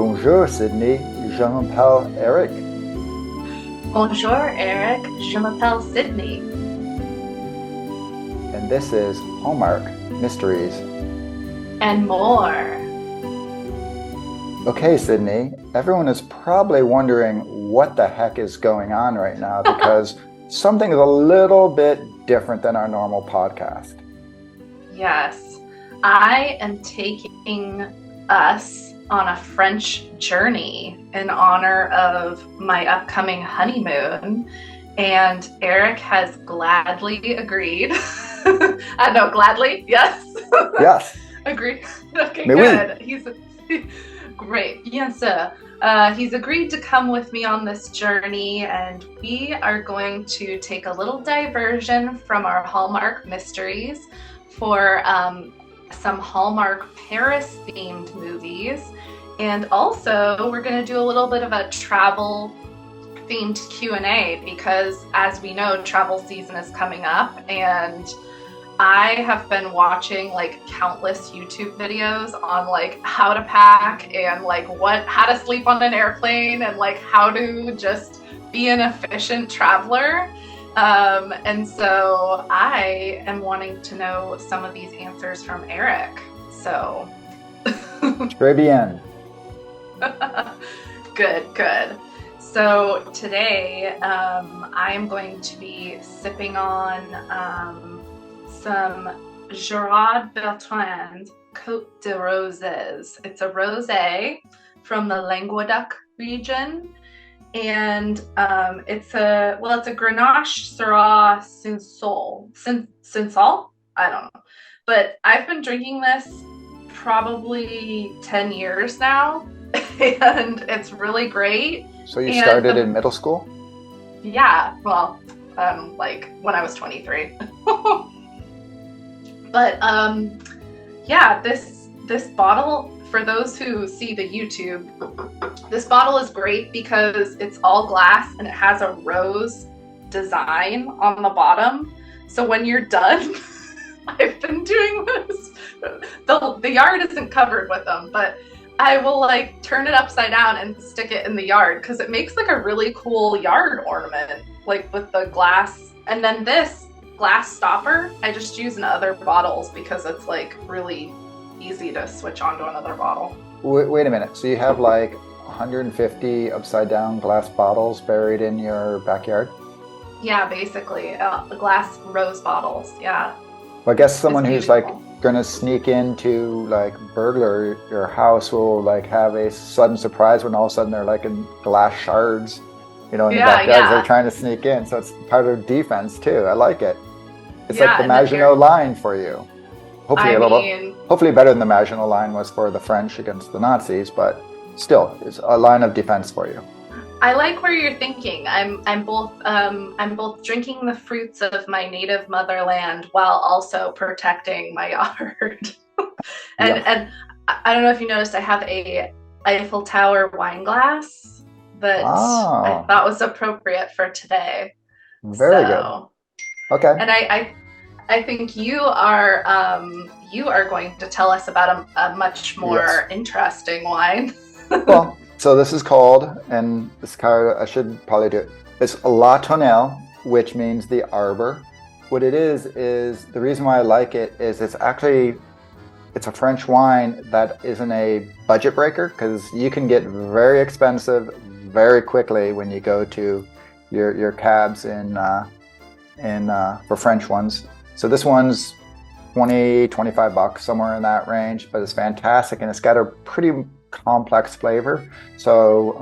Bonjour, Sydney. Je m'appelle Eric. Bonjour, Eric. Je m'appelle Sydney. And this is Hallmark Mysteries. And more. Okay, Sydney, everyone is probably wondering what the heck is going on right now because something is a little bit different than our normal podcast. Yes, I am taking us on a French journey in honor of my upcoming honeymoon, and Eric has gladly agreed. I know, gladly, yes. Yes. Agreed. Okay, Mais good. oui. He's great. Yes, sir. He's agreed to come with me on this journey, and we are going to take a little diversion from our Hallmark mysteries for some Hallmark Paris-themed movies. And also, we're going to do a little bit of a travel-themed Q&A because, as we know, travel season is coming up, and I have been watching like countless YouTube videos on like how to pack and like how to sleep on an airplane and like how to just be an efficient traveler. And so I am wanting to know some of these answers from Eric. So Très bien. Good. So today I am going to be sipping on some Gerard Bertrand Côte de Roses. It's a rosé from the Languedoc region, and it's a Grenache Syrah Cinsault. I don't know, but I've been drinking this probably 10 years now, and it's really great. So you started in middle school? Yeah, well, like when I was 23. But yeah, this bottle, for those who see the YouTube, this bottle is great because it's all glass and it has a rose design on the bottom. So when you're done, I've been doing this. The yard isn't covered with them, but I will like turn it upside down and stick it in the yard because it makes like a really cool yard ornament, like with the glass. And then this glass stopper, I just use in other bottles because it's like really easy to switch onto another bottle. Wait a minute. So you have like 150 upside down glass bottles buried in your backyard? Yeah, basically, glass rose bottles. Yeah. Well, I guess someone who's like gonna sneak into like burglar your house will like have a sudden surprise when all of a sudden they're like in glass shards, in the backyard. Yeah. They're trying to sneak in, so it's part of defense too. I like it. It's Yeah, like the Maginot Line for you. Hopefully better than the Maginot Line was for the French against the Nazis, but still, it's a line of defense for you. I like where you're thinking. I'm both drinking the fruits of my native motherland while also protecting my yard. And I don't know if you noticed, I have a Eiffel Tower wine glass that I thought was appropriate for today. Very good. Okay. And I think you are going to tell us about a much more interesting wine. Well, so this is called, and this card, I should probably do it. It's La Tonnelle, which means the arbor. What it is the reason why I like it is it's a French wine that isn't a budget breaker because you can get very expensive very quickly when you go to your cabs for French ones. So this one's $20-25, somewhere in that range, but it's fantastic and it's got a pretty complex flavor. So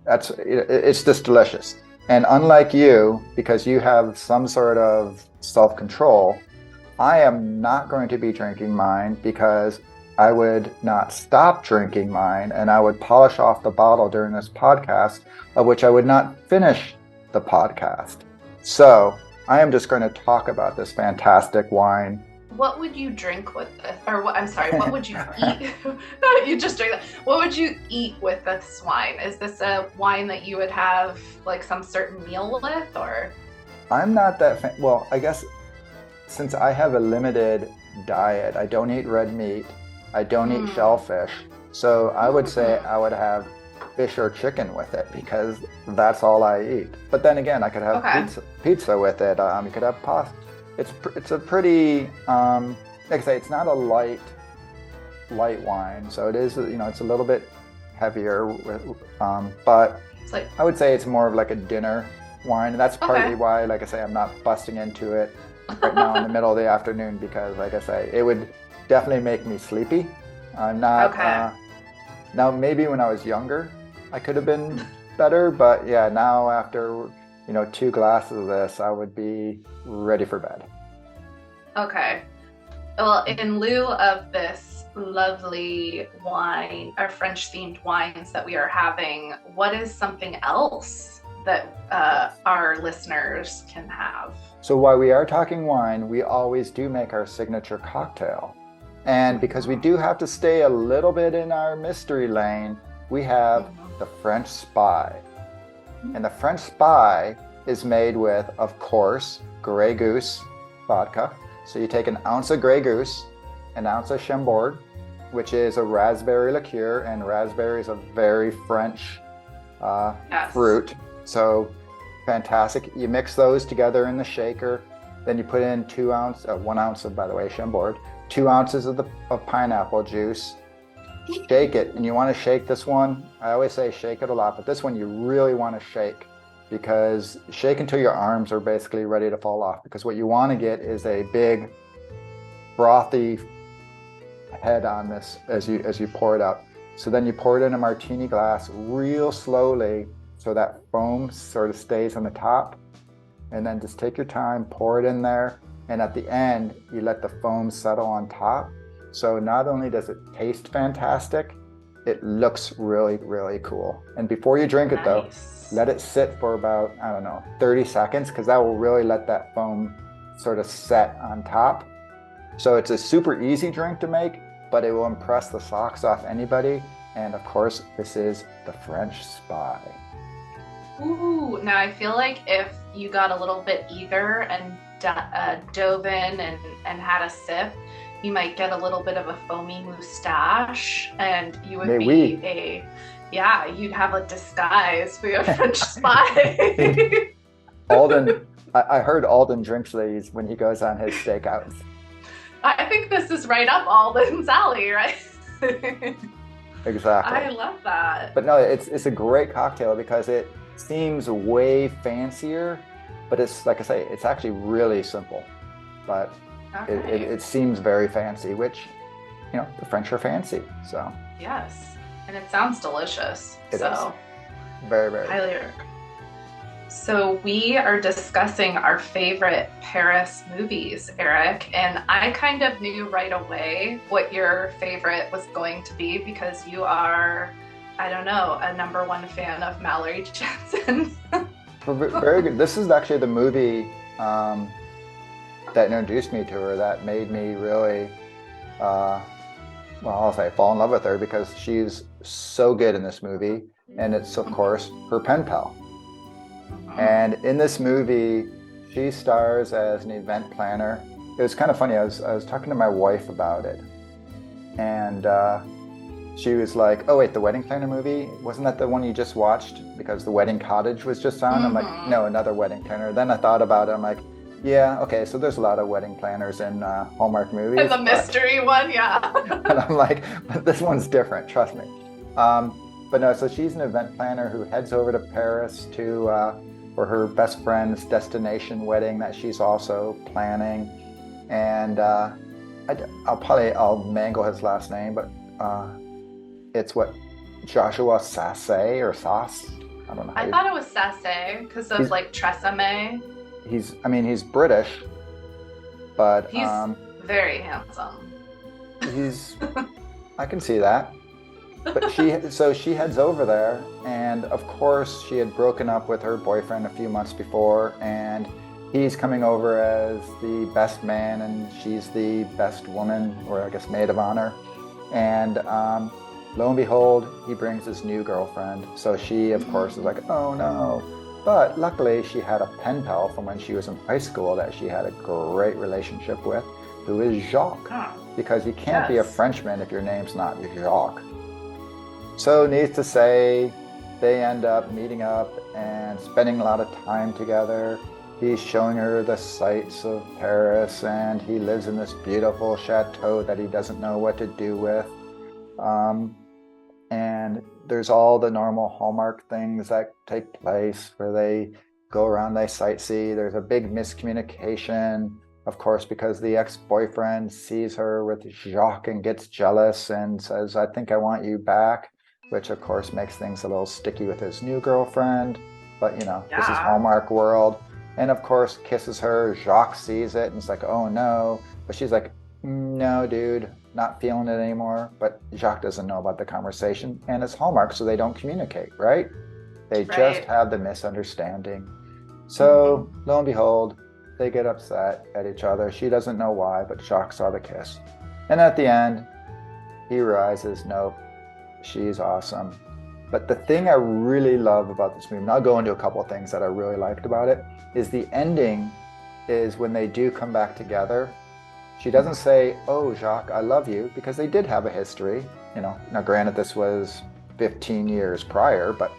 it's just delicious. And unlike you, because you have some sort of self-control, I am not going to be drinking mine because I would not stop drinking mine and I would polish off the bottle during this podcast, of which I would not finish the podcast. So I am just going to talk about this fantastic wine. What would you drink with this? Or what? I'm sorry. What would you eat? You just drink that. What would you eat with this wine? Is this a wine that you would have like some certain meal with, or? I'm not that well, I guess since I have a limited diet, I don't eat red meat, I don't eat shellfish, So I would say I would have fish or chicken with it because that's all I eat. But then again, I could have Okay. pizza with it. You could have pasta. It's a pretty like I say, it's not a light wine, so it is, it's a little bit heavier but It's like, I would say it's more of like a dinner wine. And that's partly okay. why, like I say, I'm not busting into it right now in the middle of the afternoon because, like I say, it would definitely make me sleepy. I'm not. Okay. Now, maybe when I was younger, I could have been better, but yeah, now after 2 glasses of this, I would be ready for bed. Okay. Well, in lieu of this lovely wine, or French themed wines that we are having, what is something else that our listeners can have? So while we are talking wine, we always do make our signature cocktail. And because we do have to stay a little bit in our mystery lane, we have the French Spy. And the French Spy is made with, of course, Grey Goose vodka. So you take an ounce of Grey Goose, an ounce of Chambord, which is a raspberry liqueur, and raspberry is a very French fruit. So fantastic. You mix those together in the shaker. Then you put in 1 ounce of, by the way, Chambord, 2 ounces of pineapple juice. Shake it, and you want to shake this one. I always say shake it a lot, but this one you really want to shake because shake until your arms are basically ready to fall off. Because what you want to get is a big frothy head on this as you pour it out. So then you pour it in a martini glass real slowly so that foam sort of stays on the top. And then just take your time, pour it in there. And at the end, you let the foam settle on top. So not only does it taste fantastic, it looks really, really cool. And before you drink it though, let it sit for about, 30 seconds, because that will really let that foam sort of set on top. So it's a super easy drink to make, but it will impress the socks off anybody. And of course, this is the French Spy. Ooh, now I feel like if you got a little bit eager and dove in and had a sip, you might get a little bit of a foamy moustache, and you would you'd have a disguise for your French Spy. Alden, I heard Alden drinks these when he goes on his stakeouts. I think this is right up Alden's alley, right? Exactly. I love that. But no, it's a great cocktail because it seems way fancier, but it's, like I say, it's actually really simple. But it seems very fancy, which, the French are fancy, so. Yes, and it sounds delicious. It is. Very, very. Highly recommend. So we are discussing our favorite Paris movies, Eric, and I kind of knew right away what your favorite was going to be because you are, a #1 fan of Mallory Jansen. Very good. This is actually the movie that introduced me to her, that made me really, I'll say fall in love with her because she's so good in this movie. And it's, of course, her pen pal. And in this movie, she stars as an event planner. It was kind of funny. I was talking to my wife about it. And she was like, oh, wait, the Wedding Planner movie? Wasn't that the one you just watched? Because The Wedding Cottage was just on. I'm like, no, another Wedding Planner. Then I thought about it. I'm like, yeah, okay, so there's a lot of wedding planners in Hallmark movies. And the mystery one, yeah. And I'm like, but this one's different, trust me. But no, so she's an event planner who heads over to Paris for her best friend's destination wedding that she's also planning. And I'll mangle his last name, but it's Joshua Sasse or Sasse? I don't know. I thought it was Sasse because of Tresemme. He's British, but he's very handsome. I can see that. But she heads over there, and of course she had broken up with her boyfriend a few months before, and he's coming over as the best man, and she's the best woman, or I guess maid of honor. And lo and behold, he brings his new girlfriend. So she, of course, is like, oh no. But luckily, she had a pen pal from when she was in high school that she had a great relationship with, who is Jacques. Because you can't be a Frenchman if your name's not Jacques. So needless to say, they end up meeting up and spending a lot of time together. He's showing her the sights of Paris, and he lives in this beautiful chateau that he doesn't know what to do with. And there's all the normal Hallmark things that take place where they go around, they sightsee. There's a big miscommunication, of course, because the ex-boyfriend sees her with Jacques and gets jealous and says, I think I want you back, which of course makes things a little sticky with his new girlfriend. But this is Hallmark world. And of course, kisses her. Jacques sees it and it's like, oh no. But she's like, no, dude, not feeling it anymore. But Jacques doesn't know about the conversation, and it's Hallmark, so they don't communicate, right? They just have the misunderstanding. So lo and behold, they get upset at each other. She doesn't know why, but Jacques saw the kiss. And at the end, he realizes, nope, she's awesome. But the thing I really love about this movie, and I'll go into a couple of things that I really liked about it, is the ending is when they do come back together. She doesn't say, oh, Jacques, I love you, because they did have a history. Now granted, this was 15 years prior, but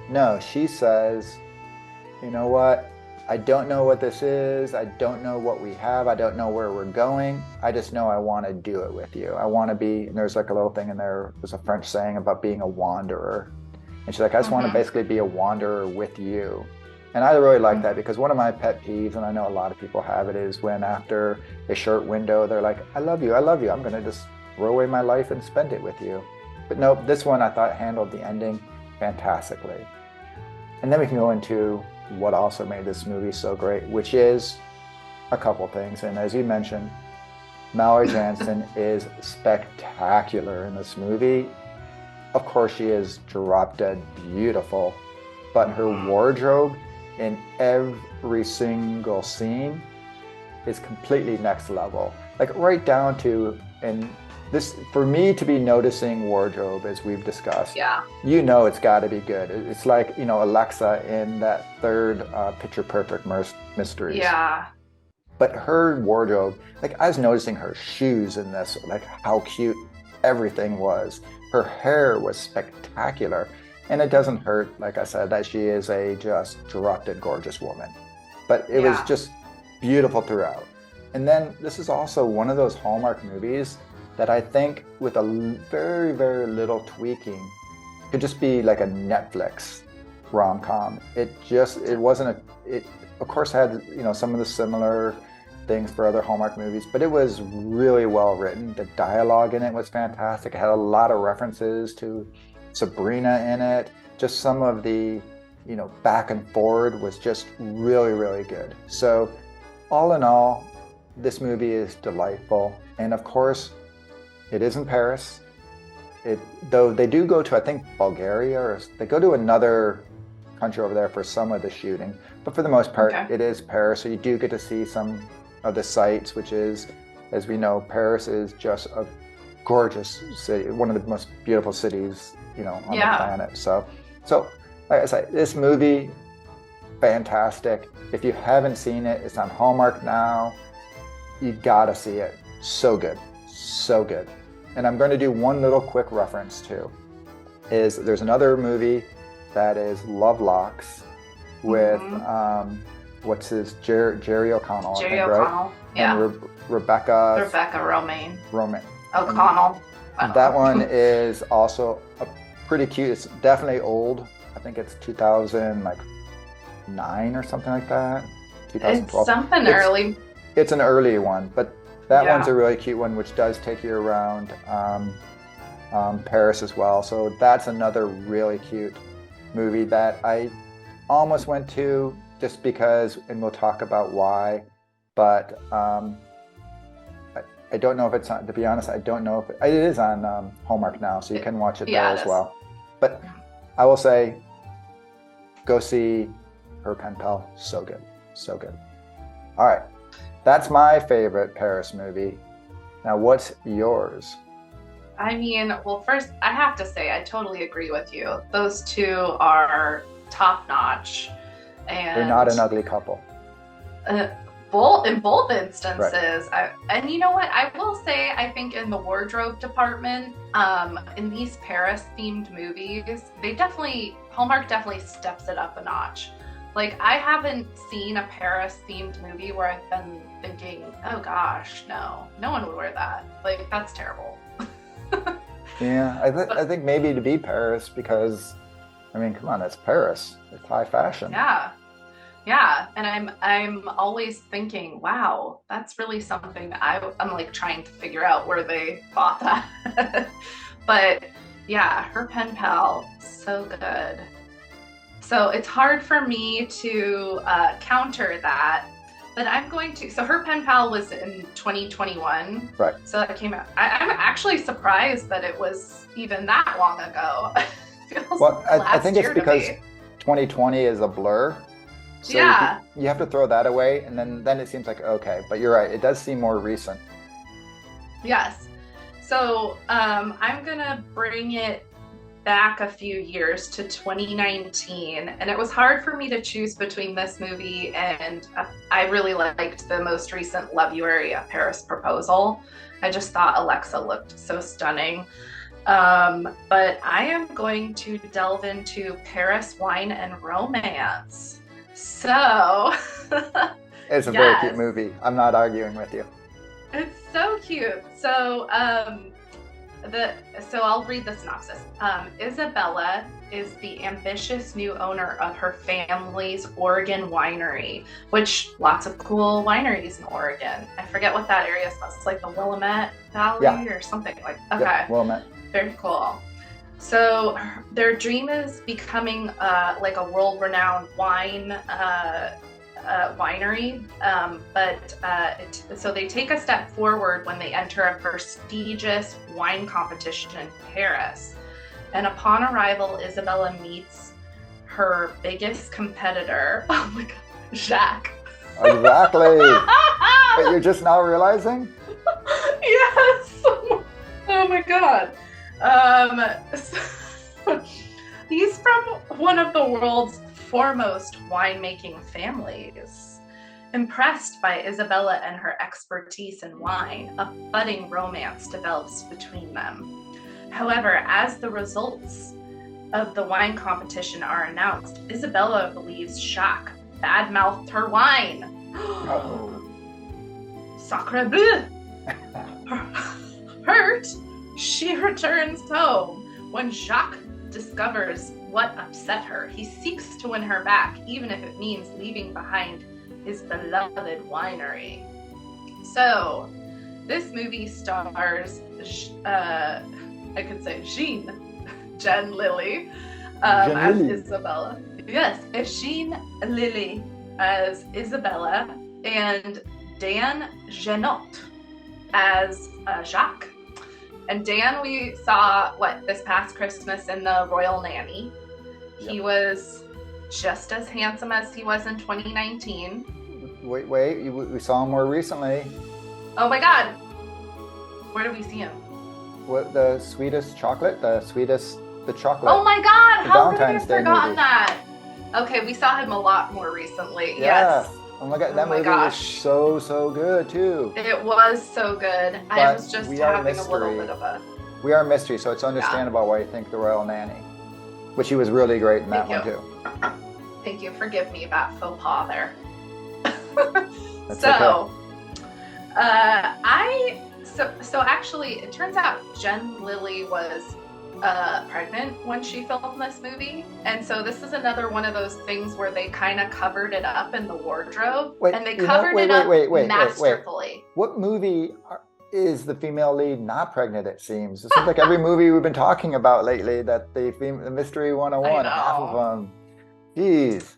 no, she says, you know what? I don't know what this is. I don't know what we have. I don't know where we're going. I just know I want to do it with you. I want to be, and there's like a little thing in there, there's a French saying about being a wanderer. And she's like, I just want to basically be a wanderer with you. And I really like that, because one of my pet peeves, and I know a lot of people have it, is when after a short window, they're like, I love you. I'm going to just throw away my life and spend it with you. But nope, this one I thought handled the ending fantastically. And then we can go into what also made this movie so great, which is a couple things. And as you mentioned, Mallory Jansen is spectacular in this movie. Of course, she is drop dead beautiful, but her wardrobe in every single scene is completely next level. Like right down to, and this, for me to be noticing wardrobe, as we've discussed, it's got to be good. It's like, Alexa in that third Picture Perfect Mysteries. Yeah. But her wardrobe, like I was noticing her shoes in this, like how cute everything was. Her hair was spectacular. And it doesn't hurt, like I said, that she is a just drop-dead gorgeous woman. But it was just beautiful throughout. And then this is also one of those Hallmark movies that I think with a very, very little tweaking could just be like a Netflix rom-com. It of course had, some of the similar things for other Hallmark movies, but it was really well written. The dialogue in it was fantastic. It had a lot of references to Sabrina in it. Just some of the, back and forward was just really, really good. So all in all, this movie is delightful. And of course, it is in Paris. Though they do go to, I think, Bulgaria, or they go to another country over there for some of the shooting. But for the most part, It is Paris. So you do get to see some of the sights, which is, as we know, Paris is just a gorgeous city, one of the most beautiful cities, on the planet. So like I said, this movie, fantastic. If you haven't seen it, it's on Hallmark now. You gotta see it. So good. So good. And I'm going to do one little quick reference too. There's another movie that is Lovelocks with what's his Jerry O'Connell. Jerry I think, O'Connell. Right? Yeah. And Rebecca Romaine. O'Connell. That one is also pretty cute. It's definitely old. I think it's 2009 or something like that. 2012. It's early. It's an early one, but that one's a really cute one, which does take you around Paris as well. So that's another really cute movie that I almost went to just because, and we'll talk about why, but I don't know if it's on, to be honest, I don't know if it is on Hallmark now, so you can watch it there as well. But I will say, go see her pen pal. So good. So good. All right. That's my favorite Paris movie. Now, what's yours? I mean, well, first, I have to say, I totally agree with you. Those two are top-notch. And they're not an ugly couple. In both Right. instances. And you know what? I will say, I think in the wardrobe department, in these Paris themed movies, Hallmark definitely steps it up a notch. Like, I haven't seen a Paris themed movie where I've been thinking, oh gosh, no one would wear that. Like, that's terrible. Yeah, I think maybe to be Paris because, I mean, come on, it's Paris. It's high fashion. Yeah. Yeah, and I'm always thinking, wow, that's really something that I'm like trying to figure out where they thought that. But yeah, her pen pal, so good. So it's hard for me to counter that, but I'm going to. So her pen pal was in 2021. Right. So that came out. I'm actually surprised that it was even that long ago. Feels Well, like I think it's last year to because me. 2020 is a blur. So Yeah. you have to throw that away, and then it seems like okay. But you're right; it does seem more recent. Yes. So I'm gonna bring it back a few years to 2019, and it was hard for me to choose between this movie and I really liked the most recent Love You Area Paris Proposal. I just thought Alexa looked so stunning. But I am going to delve into Paris Wine and Romance. So, It's a very cute yes, movie. I'm not arguing with you. it's so cute. So I'll read the synopsis. Isabella is the ambitious new owner of her family's Oregon winery, which lots of cool wineries in Oregon. I forget what that area is. It's like the Willamette Valley Yeah. or something like. Okay, Yep, well met. very cool. So their dream is becoming like a world-renowned winery, so they take a step forward when they enter a prestigious wine competition in Paris. And upon arrival, Isabella meets her biggest competitor. Oh my God, Jacques. Exactly. But you're just now realizing? Yes. Oh my God. He's from one of the world's foremost winemaking families. Impressed by Isabella and her expertise in wine, a budding romance develops between them. However, as the results of the wine competition are announced, Isabella believes Jacques badmouthed her wine. Uh-oh. Sacre bleu! Hurt, she returns home. When Jacques discovers what upset her, he seeks to win her back, even if it means leaving behind his beloved winery. So, this movie stars, I could say Jean Lilly as Lilly. Isabella. Yes, Jean Lilly as Isabella, and Dan Jeannotte as Jacques. And Dan, we saw this past Christmas in The Royal Nanny. Yep. He was just as handsome as he was in 2019. Wait, we saw him more recently. Oh my God, where did we see him? What, the sweetest chocolate? The chocolate. Oh my God, The how could I Valentine's have Day forgotten movie. that? Okay, we saw him a lot more recently. Yeah. Yes. Oh my God, Oh that my movie was gosh. so good too. It was so good. I But was just we are having a little mystery. bit of a. We are a mystery, so it's understandable why you think The Royal Nanny, which he was really great in that Thank one you. too. Thank you. Forgive me that faux pas there. That's So, so actually, it turns out Jen Lilly was pregnant when she filmed this movie, and so this is another one of those things where they kind of covered it up in the wardrobe, Wait, and they you know- covered wait, it up wait, wait. masterfully. What movie is the female lead not pregnant? It seems. It seems like every movie we've been talking about lately that the Mystery 101, I half know. of them. Jeez.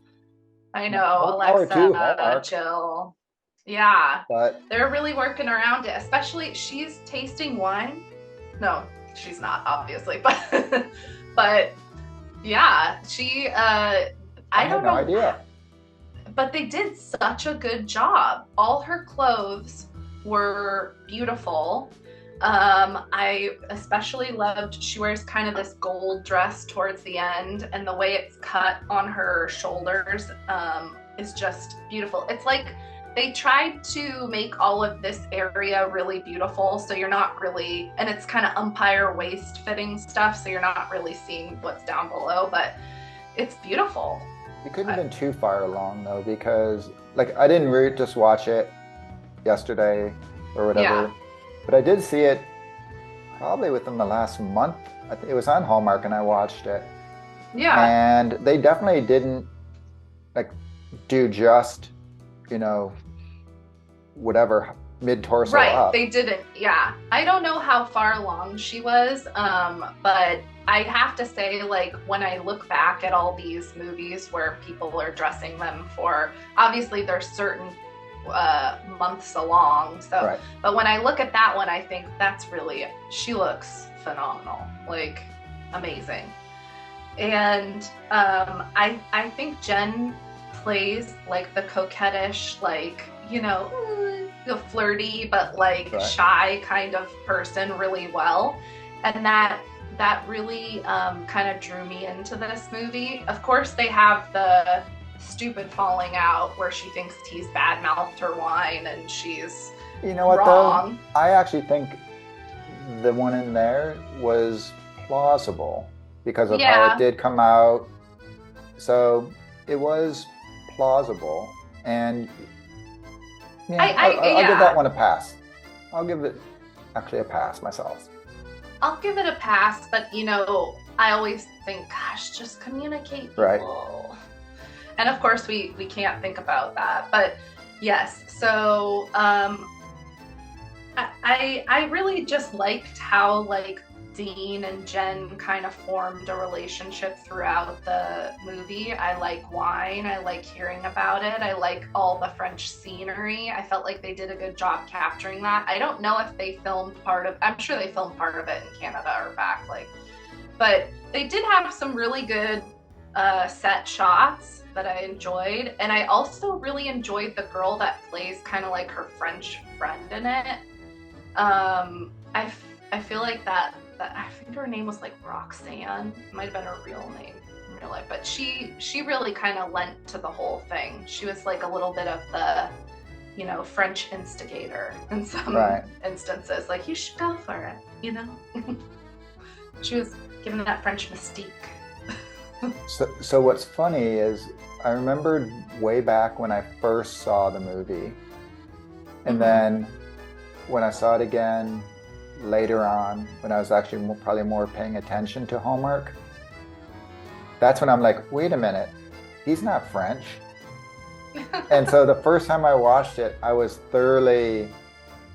I know, More power to Alexa, Hallmark. chill. Yeah, But they're really working around it. Especially, she's tasting wine. No, she's not, obviously, but yeah, she. I I had don't no know, idea. but they did such a good job. All her clothes were beautiful. I especially loved, she wears kind of this gold dress towards the end, and the way it's cut on her shoulders is just beautiful. It's like they tried to make all of this area really beautiful, so you're not really, and it's kind of umpire waist fitting stuff, so you're not really seeing what's down below, but it's beautiful. You couldn't have been too far along though, because like I didn't really just watch it yesterday or whatever, Yeah. but I did see it probably within the last month. It was on Hallmark and I watched it. Yeah. And they definitely didn't like do just, whatever mid-torso Right, up. they didn't. Yeah. I don't know how far along she was, but I have to say, like, when I look back at all these movies where people are dressing them for, obviously there's certain months along, so, Right. but when I look at that one, I think that's really, she looks phenomenal, like, amazing. And I think Jen plays like the coquettish, like, the flirty but like Right. shy kind of person really well, and that really kind of drew me into this movie. Of course, they have the stupid falling out where she thinks he's bad-mouthed her wine and she's You know what wrong. though? I actually think the one in there was plausible because of how Yeah. it did come out. So it was plausible, and yeah, I'll give that one a pass. I'll give it actually a pass myself. I'll give it a pass, but I always think, gosh, just communicate, people. Right. And of course, we can't think about that. But yes, so I really just liked how like Dean and Jen kind of formed a relationship throughout the movie. I like wine. I like hearing about it. I like all the French scenery. I felt like they did a good job capturing that. I don't know if they filmed I'm sure they filmed part of it in Canada or back, but they did have some really good set shots that I enjoyed. And I also really enjoyed the girl that plays kind of like her French friend in it. I feel like that I think her name was like Roxanne. It might have been her real name in real life, but she really kind of lent to the whole thing. She was like a little bit of the, French instigator in some instances. Like, you should go for it, She was given that French mystique. So what's funny is I remembered way back when I first saw the movie, and then when I saw it again later on, when I was actually probably more paying attention to Hallmark, that's when I'm like, wait a minute, he's not French. And so the first time I watched it, I was thoroughly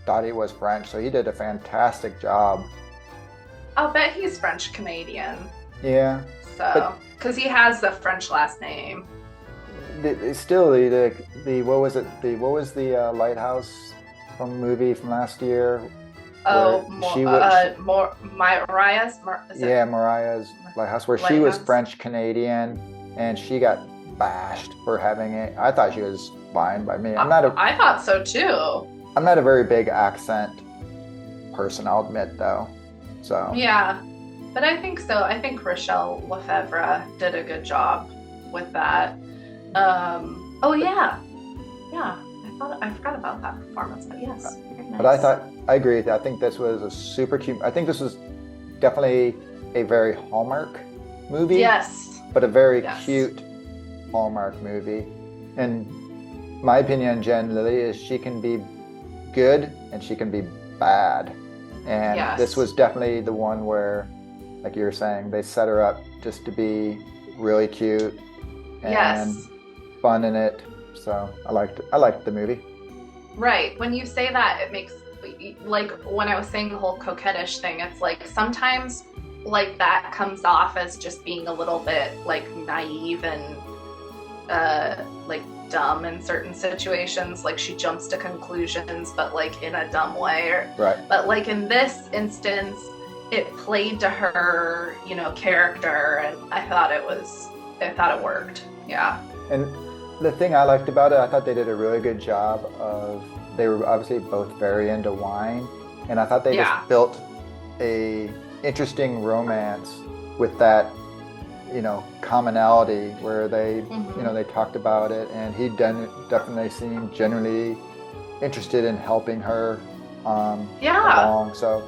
thought he was French. So he did a fantastic job. I'll bet he's French Canadian. Yeah. So, because he has a French last name. Still, what was the lighthouse from movie from last year? Mariah's. Mariah's Lighthouse, where she was French Canadian, and she got bashed for having it. I thought she was fine by me. I thought so too. I'm not a very big accent person, I'll admit, though. So yeah, but I think so. I think Rochelle Lefevre did a good job with that. I forgot about that performance, but yes, very nice. But I agree with you. I think this was a super cute. I think this was definitely a very Hallmark movie. Yes. But a very cute Hallmark movie. And my opinion on Jen Lilly is she can be good and she can be bad. And this was definitely the one where, like you were saying, they set her up just to be really cute and fun in it. So I liked the movie. Right. When you say that, it makes, like, when I was saying the whole coquettish thing, it's like sometimes like that comes off as just being a little bit like naive and like dumb in certain situations. Like she jumps to conclusions, but like in a dumb way. But like in this instance, it played to her, character, and I thought it worked. Yeah. And the thing I liked about it, I thought they did a really good job they were obviously both very into wine, and I thought they just built a interesting romance with that commonality where they, Mhm. they talked about it, and he definitely seemed genuinely interested in helping her Yeah. along. So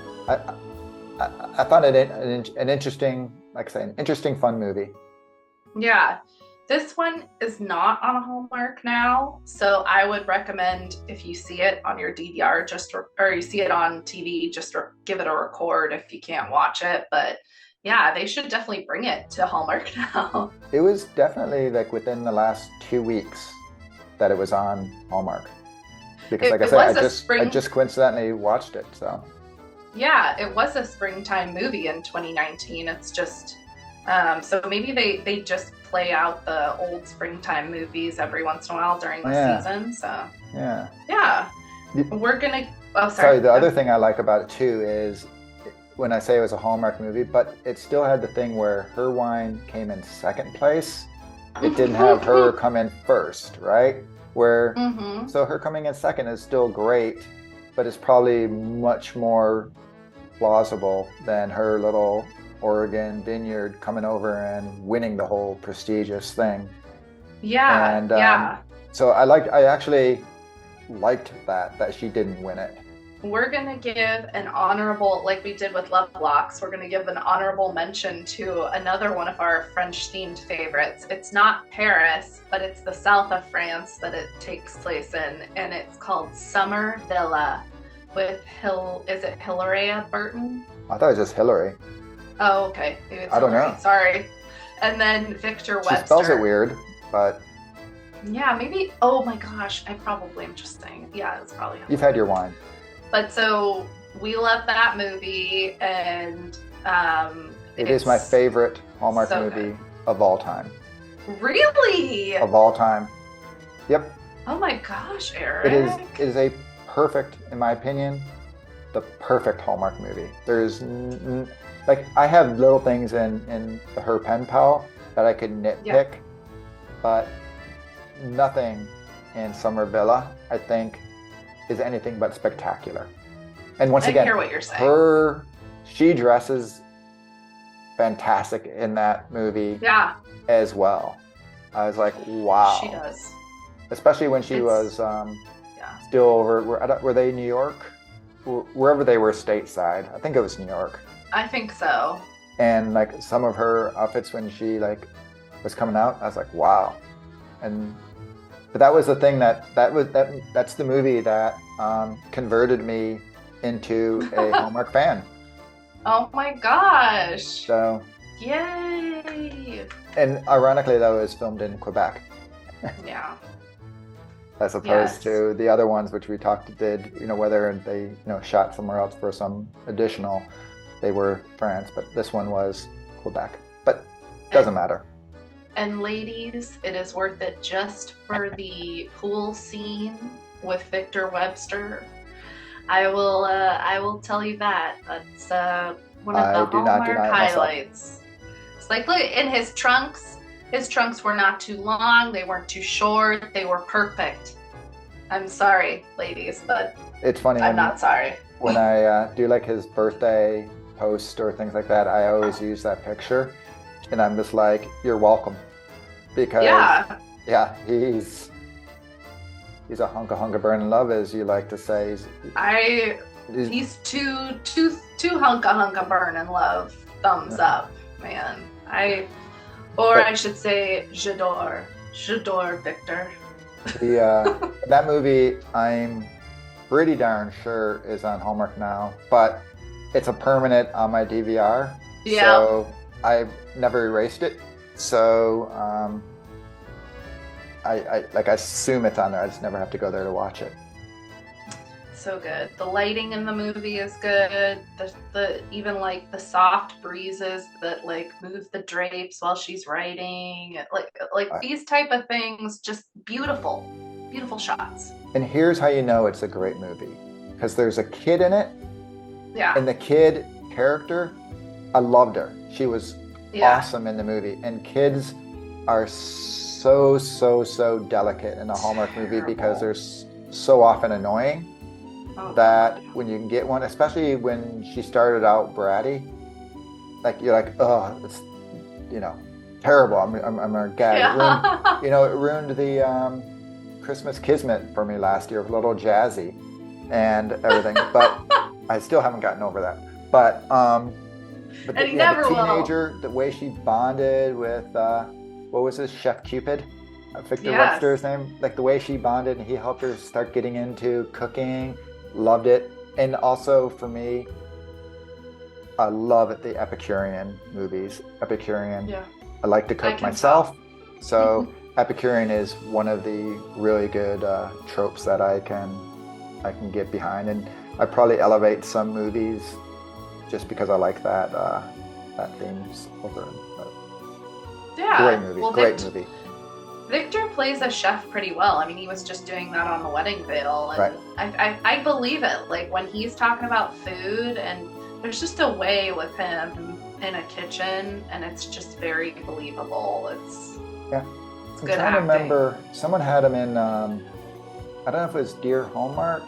I found it an interesting, like I say, an interesting, fun movie. Yeah. This one is not on a Hallmark now, so I would recommend if you see it on your DVR, or you see it on TV, just give it a record if you can't watch it. But yeah, they should definitely bring it to Hallmark now. It was definitely like within the last 2 weeks that it was on Hallmark. Because like I It say, was a I spring, just coincidentally watched it. So yeah, it was a springtime movie in 2019. It's just, so maybe they just play out the old springtime movies every once in a while during the yeah, season. So yeah. yeah, The- we're gonna. Oh, Sorry, sorry. the other thing I like about it too is when I say it was a Hallmark movie, but it still had the thing where her wine came in second place. It didn't have her come in first, right? Where Mm-hmm. so her coming in second is still great, but it's probably much more plausible than her little Oregon vineyard coming over and winning the whole prestigious thing. Yeah, And yeah. so I actually liked that she didn't win it. We're gonna give an honorable, like we did with Love Blocks, we're gonna give an honorable mention to another one of our French themed favorites. It's not Paris, but it's the south of France that it takes place in, and it's called Summer Villa with is it Hilaria Burton? I thought it was just Hillary. Oh, okay. Maybe it's I don't Hillary. know. Sorry. And then Victor She Webster. spells it weird, but Yeah, maybe. Oh my gosh, I probably am just saying. Yeah, it's probably Hillary. you've had your wine. But so we love that movie, and It is my favorite Hallmark so movie good. of all time. Really? Of all time. Yep. Oh my gosh, Eric. It is a perfect, in my opinion, the perfect Hallmark movie. There's like I have little things in the Her Pen Pal that I could nitpick, Yeah. but nothing in Summer Villa, I think, is anything but spectacular. And once I again, hear what you're saying. she dresses fantastic in that movie Yeah, as well. I was like, wow. she does. Especially when she It's- was Yeah. still over, were they New York? Wherever they were stateside. I think it was New York. I think so. And like some of her outfits when she like was coming out, I was like, wow. But that was the thing that's the movie that converted me into a Hallmark fan. Oh my gosh. So, Yay. and ironically though, it was filmed in Quebec Yeah. as opposed Yes. to the other ones which we did, whether they, shot somewhere else for some additional, they were France, but this one was Quebec. But doesn't matter. And ladies, it is worth it just for the pool scene with Victor Webster. I will tell you that. That's one of the I do not Hallmark deny it myself. highlights. It's like, look, in his trunks were not too long, they weren't too short, they were perfect. I'm sorry, ladies, but It's funny I'm not sorry. when I do like his birthday post or things like that, I always use that picture, and I'm just like, you're welcome, because Yeah, he's a hunka burning love, as you like to say. he's too hunka burn in love. Thumbs up, man. I should say, j'adore Victor. That movie, I'm pretty darn sure is on Hallmark now, but it's a permanent on my DVR. Yeah. So I've never erased it. So I assume it's on there. I just never have to go there to watch it. So good. The lighting in the movie is good. The even like the soft breezes that like move the drapes while she's writing. Like these type of things, just beautiful shots. And here's how you know it's a great movie, because there's a kid in it, Yeah. and the kid character, I loved her. She was awesome in the movie. And kids are so delicate in a Hallmark movie because they're so often annoying. That when you can get one, especially when she started out bratty, like you're like, oh, it's, terrible. I'm a gag. It ruined, Yeah. it ruined the Christmas Kismet for me last year, a little jazzy and everything. But I still haven't gotten over that. But And he yeah, the never will. teenager, the way she bonded with what was his Chef Cupid, Victor Yes. Webster's name, like the way she bonded and he helped her start getting into cooking, loved it. And also for me, I love it, the Epicurean movies. Epicurean. Yeah. I like to I cook can tell. myself, so Epicurean is one of the really good tropes that I can get behind, and I probably elevate some movies just because I like that themes over. Great Yeah. movie, Well, great movie. Victor plays a chef pretty well. I mean, he was just doing that on the wedding veil, and Right. I believe it. Like when he's talking about food, and there's just a way with him in a kitchen, and it's just very believable. Yeah. It's I'm good trying to acting. remember. Someone had him in. I don't know if it was Dear Hallmark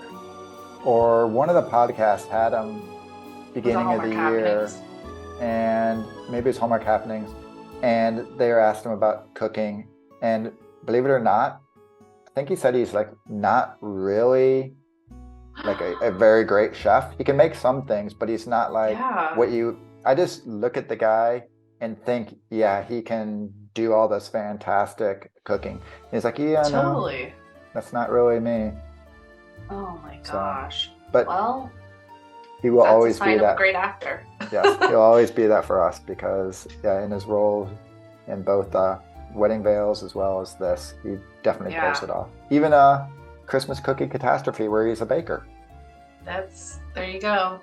or one of the podcasts had him Was a beginning of the Hallmark year, Happenings. and maybe it's Hallmark Happenings, and they were asked him about cooking, and believe it or not, I think he said he's like not really like a very great chef. He can make some things, but he's not like Yeah, what you. I just look at the guy and think, yeah, he can do all this fantastic cooking. And he's like, yeah, no, totally. that's not really me. Oh my So, gosh. but Well, he will that's a always be sign of a that. great actor. Yes, he'll always be that for us because, yeah, in his role in both Wedding Veils as well as this, he definitely pulls Yeah, it off. Even Christmas Cookie Catastrophe, where he's a baker. there you go.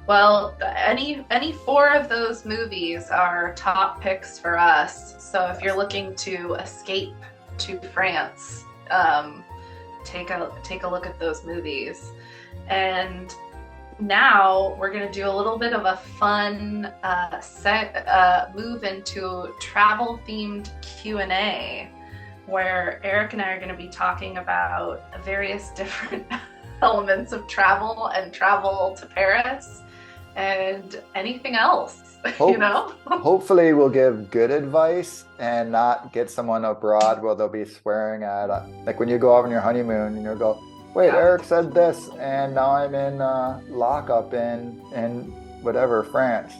Well, any four of those movies are top picks for us. So if you're looking to escape to France, take a look at those movies. And now we're gonna do a little bit of a fun move into travel themed Q&A, where Eric and I are gonna be talking about various different elements of travel and travel to Paris and anything else, you Hope, know? hopefully, we'll give good advice and not get someone abroad where they'll be swearing at, like when you go off on your honeymoon and you'll go, wait, Yeah. Eric said this, and now I'm in lockup in whatever France.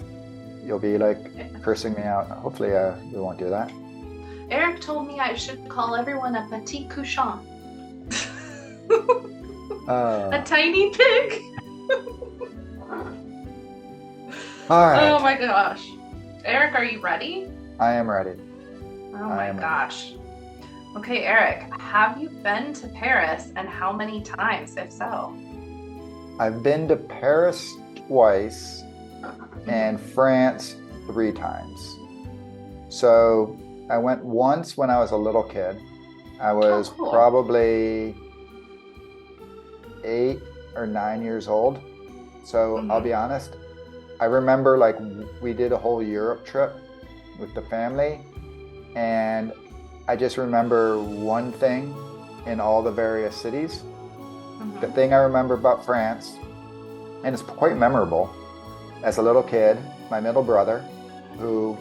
You'll be like cursing me out. Hopefully, we won't do that. Eric told me I should call everyone a petit couchant. A Uh, tiny pig. all Oh right, my gosh. Eric, are you ready? I am ready. Oh I my am ready. gosh. Okay, Eric, have you been to Paris and how many times, if so? I've been to Paris twice Mhm. and France 3 times. So I went once when I was a little kid. I Oh, was cool. probably 8 or 9 years old. So I'll Hmm. be honest, I remember like we did a whole Europe trip with the family, and I just remember one thing in all the various cities. The Hmm. thing I remember about France, and it's quite memorable, as a little kid, my middle brother, who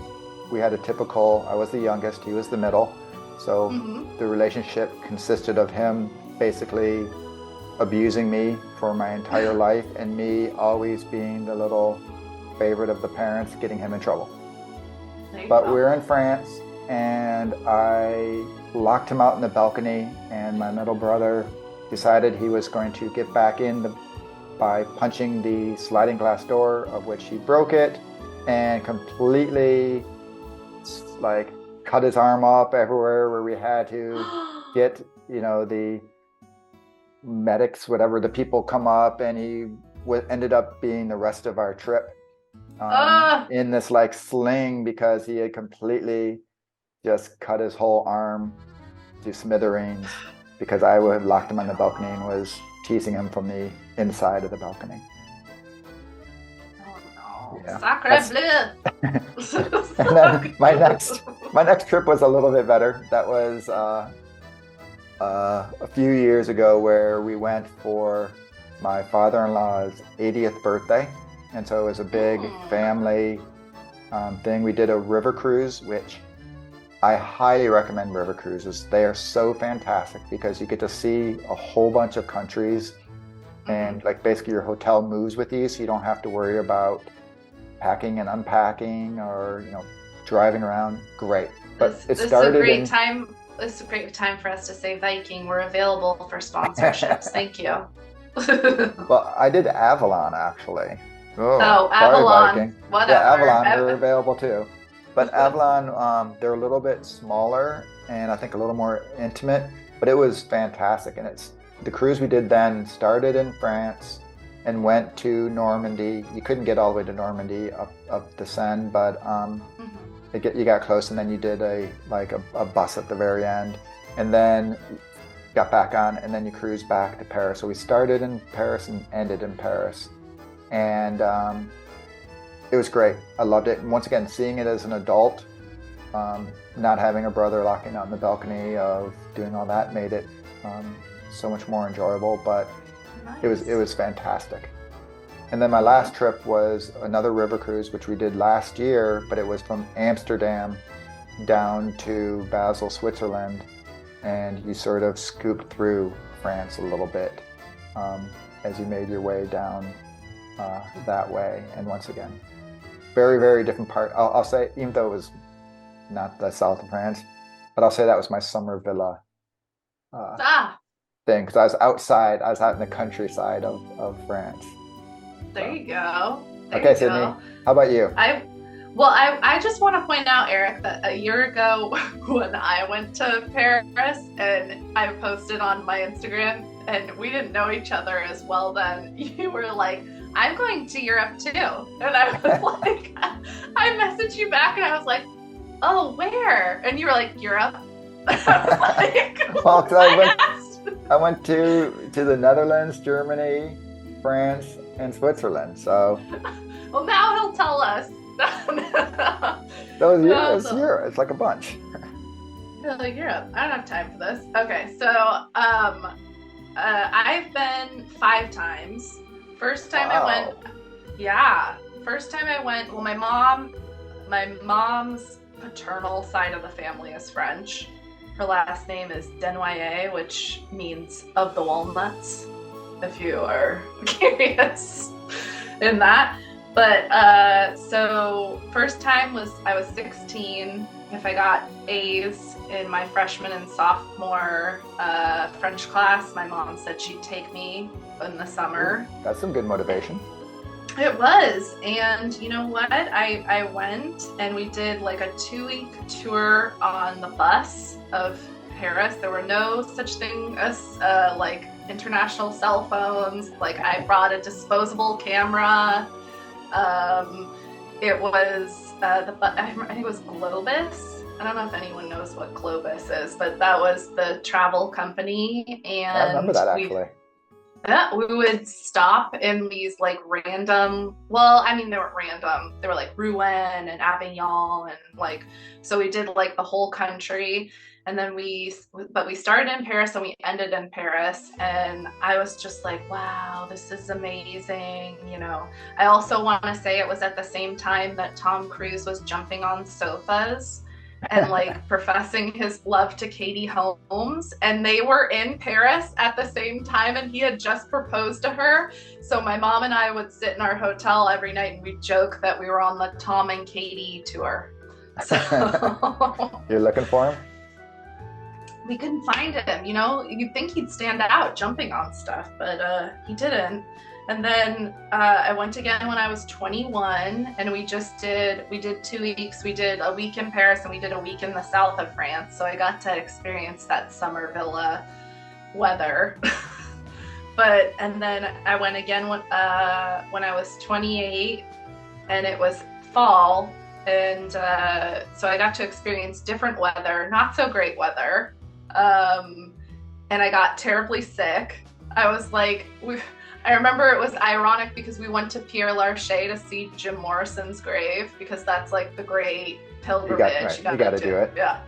we had a typical, I was the youngest, he was the middle. So Hmm. the relationship consisted of him basically abusing me for my entire life and me always being the little favorite of the parents, getting him in trouble. There you But go. we're in France and I locked him out in the balcony, and my middle brother decided he was going to get back in by punching the sliding glass door, of which he broke it and completely like cut his arm up everywhere where we had to get, the medics, whatever, the people come up, and he ended up being the rest of our trip uh, in this like sling because he had completely just cut his whole arm to smithereens because I would locked him on the balcony and was teasing him from the inside of the balcony. oh no. Yeah, Sacre that's bleu. and then my next trip was a little bit better. That was a few years ago where we went for my father-in-law's 80th birthday, and so it was a big Mm. family thing. We did a river cruise, which I highly recommend river cruises. They are so fantastic because you get to see a whole bunch of countries and like basically your hotel moves with you, so you don't have to worry about packing and unpacking or, driving around. Great. But This is a great time. This is a great time for us to say Viking. We're available for sponsorships. Thank you. Well, I did Avalon actually. Oh, Sorry, Avalon. Viking. Whatever. Yeah, Avalon, we're available too. But Avalon, they're a little bit smaller and I think a little more intimate, but it was fantastic. And the cruise we did then started in France and went to Normandy. You couldn't get all the way to Normandy up the Seine, but you got close, and then you did a bus at the very end, and then got back on, and then you cruised back to Paris. So we started in Paris and ended in Paris, and it was great. I loved it. And once again, seeing it as an adult, not having a brother locking out in the balcony of doing all that made it so much more enjoyable. But nice. It was fantastic. And then my last trip was another river cruise, which we did last year, but it was from Amsterdam down to Basel, Switzerland, and you sort of scooped through France a little bit as you made your way down that way. And once again, very, very different part. I'll say, even though it was not the south of France, but I'll say that was my summer villa thing, because I was out in the countryside of France. There you go. Okay, Sydney, how about you? I just want to point out, Eric, that a year ago when I went to Paris and I posted on my Instagram and we didn't know each other as well then, you were like, I'm going to Europe too. And I was like, I messaged you back and I was like, oh, where? And you were like, Europe. I was like, well, I went to the Netherlands, Germany, France, and Switzerland. So well, now he'll tell us. It's Europe. It's like a bunch. Like Europe. I don't have time for this. Okay, so I've been 5 times. First time I went, well, my mom's paternal side of the family is French. Her last name is Desnoyers, which means of the walnuts, if you are curious in that. But so first time I was 16. If I got A's in my freshman and sophomore French class, my mom said she'd take me in the summer. That's some good motivation. It was. And you know what? I went and we did like a 2-week tour on the bus of Paris. There were no such thing as like international cell phones. Like I brought a disposable camera. It was I think it was Globus. I don't know if anyone knows what Globus is, but that was the travel company. And I remember that actually. We would stop in these like random, well, I mean, they weren't random. They were like Rouen and Avignon and like, so we did like the whole country. And then we started in Paris and we ended in Paris. And I was just like, wow, this is amazing. You know, I also want to say it was at the same time that Tom Cruise was jumping on sofas and like professing his love to Katie Holmes, and they were in Paris at the same time, and he had just proposed to her. So my mom and I would sit in our hotel every night and we'd joke that we were on the Tom and Katie tour. So you're looking for him? We couldn't find him, you know. You'd think he'd stand out jumping on stuff, but he didn't. And then I went again when I was 21, and we did 2 weeks. We did a week in Paris and we did a week in the south of France. So I got to experience that summer villa weather. And then I went again when I was 28, and it was fall. And so I got to experience different weather, not so great weather. And I got terribly sick. I was like, I remember it was ironic because we went to Père Lachaise to see Jim Morrison's grave, because that's like the great pilgrimage. You got to do it. Yeah.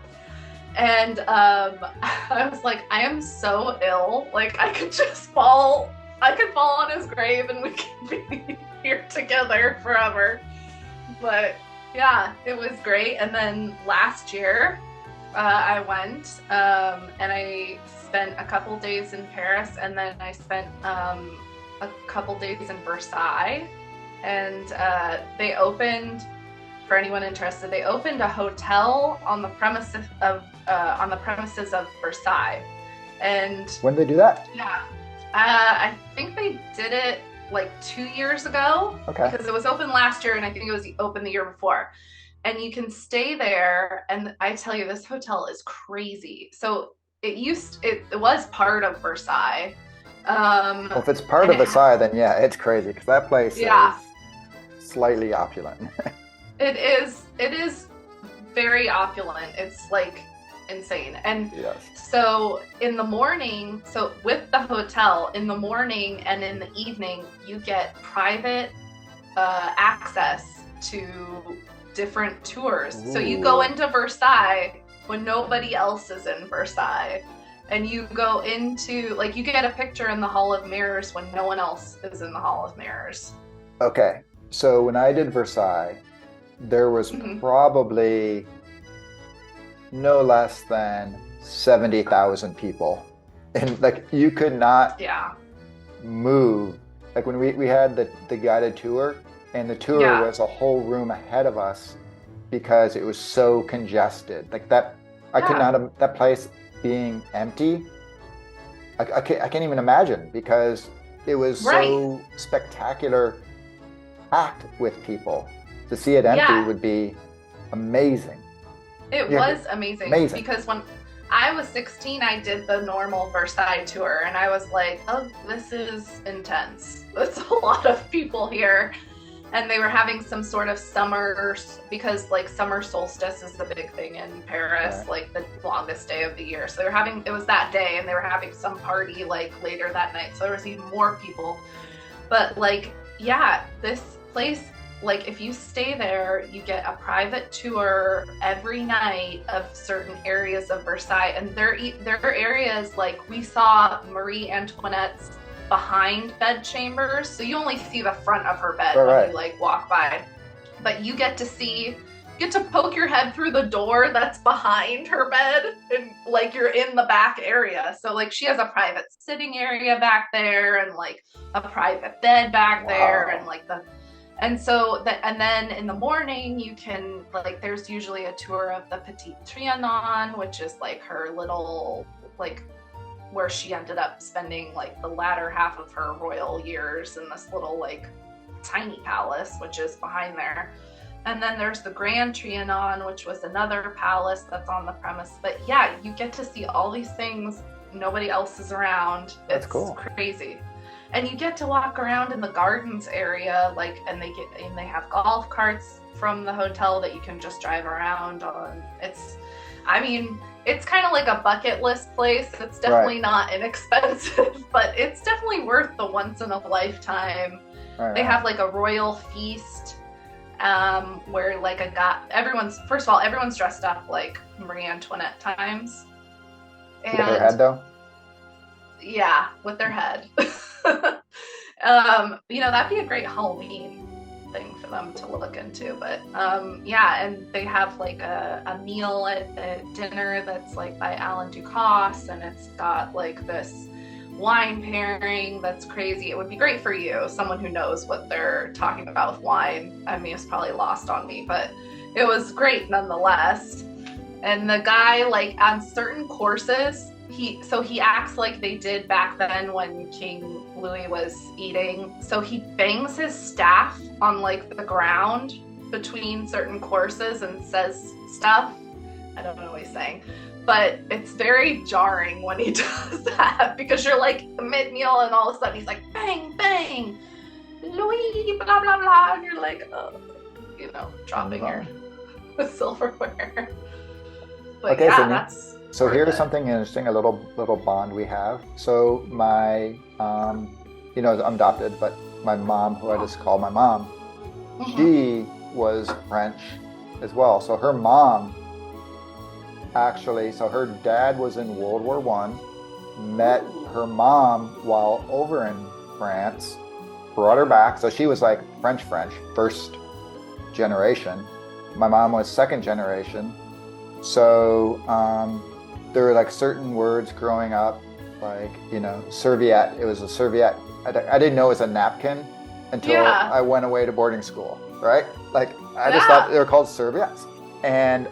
And I was like, I am so ill. Like I could fall on his grave and we could be here together forever. But yeah, it was great. And then last year I went and I spent a couple days in Paris, and then I spent a couple days in Versailles. And they opened, for anyone interested, they opened a hotel on the premises of Versailles. And When did they do that? yeah, I think they did it like 2 years ago Okay. because it was open last year, and I think it was open the year before. And you can stay there, and I tell you, this hotel is crazy. So it was part of Versailles. Well, if it's part And of Versailles, then yeah, it's crazy because that place yeah, is slightly opulent. it is very opulent. It's like insane. And Yes. so in the morning, so with the hotel, in the morning and in the evening, you get private access to different tours. So you go Ooh. into Versailles when nobody else is in Versailles. And you go into, like, you get a picture in the Hall of Mirrors when no one else is in the Hall of Mirrors. Okay. So when I did Versailles, there was Mhm. probably no less than 70,000 people. And like you could not Yeah. move. Like when we had the guided tour, and the tour Yeah. was a whole room ahead of us because it was so congested. Like that, I could Yeah. not, that place being empty, I can't even imagine because it was Right. so spectacular, packed with people. To see it empty Yeah. would be amazing. It Yeah, was amazing, amazing. because when I was 16, I did the normal Versailles tour, and I was like, oh, this is intense. There's a lot of people here. And they were having some sort of summer, because like summer solstice is the big thing in Paris, Right. like the longest day of the year. So they were having, it was that day, and they were having some party like later that night. So there was even more people. But like, yeah, this place, like if you stay there, you get a private tour every night of certain areas of Versailles. And there are areas like we saw Marie Antoinette's behind bed chambers. So you only see the front of her bed when you like walk by. But you get to poke your head through the door that's behind her bed, and like you're in the back area. So like she has a private sitting area back there, and like a private bed back there, and like and then in the morning you can, like, there's usually a tour of the Petit Trianon, which is like her little, like, where she ended up spending like the latter half of her royal years in this little like tiny palace, which is behind there. And then there's the Grand Trianon, which was another palace that's on the premise. But yeah, you get to see all these things. Nobody else is around. That's It's cool. crazy. And you get to walk around in the gardens area, like, and they have golf carts from the hotel that you can just drive around on. I mean, it's kind of like a bucket list place. It's definitely not inexpensive, but it's definitely worth the once in a lifetime. Right, They have like a royal feast, where like everyone's dressed up like Marie Antoinette times. And with her head though. yeah, with their head. That'd be a great Halloween thing for them to look into. But yeah, and they have like a meal at dinner that's like by Alan Ducasse, and it's got like this wine pairing that's crazy. It would be great for you, someone who knows what they're talking about with wine. I mean, it's probably lost on me, but it was great nonetheless. And the guy, like, on certain courses, he acts like they did back then when King Louis was eating. So he bangs his staff on like the ground between certain courses and says stuff. I don't know what he's saying, but it's very jarring when he does that, because you're like mid-meal and all of a sudden he's like bang bang Louis blah blah blah, and you're like, oh, dropping your silverware. But Okay, yeah, so here's something interesting, a little bond we have. So my, I'm adopted, but my mom, who I just call my mom, she was French as well. So her mom, so her dad was in World War I, met her mom while over in France, brought her back. So she was like French, first generation. My mom was second generation. So there were like certain words growing up, like, serviette. It was a serviette. I didn't know it was a napkin until Yeah. I went away to boarding school, right? Like, I just thought Yeah. they were called serviettes. And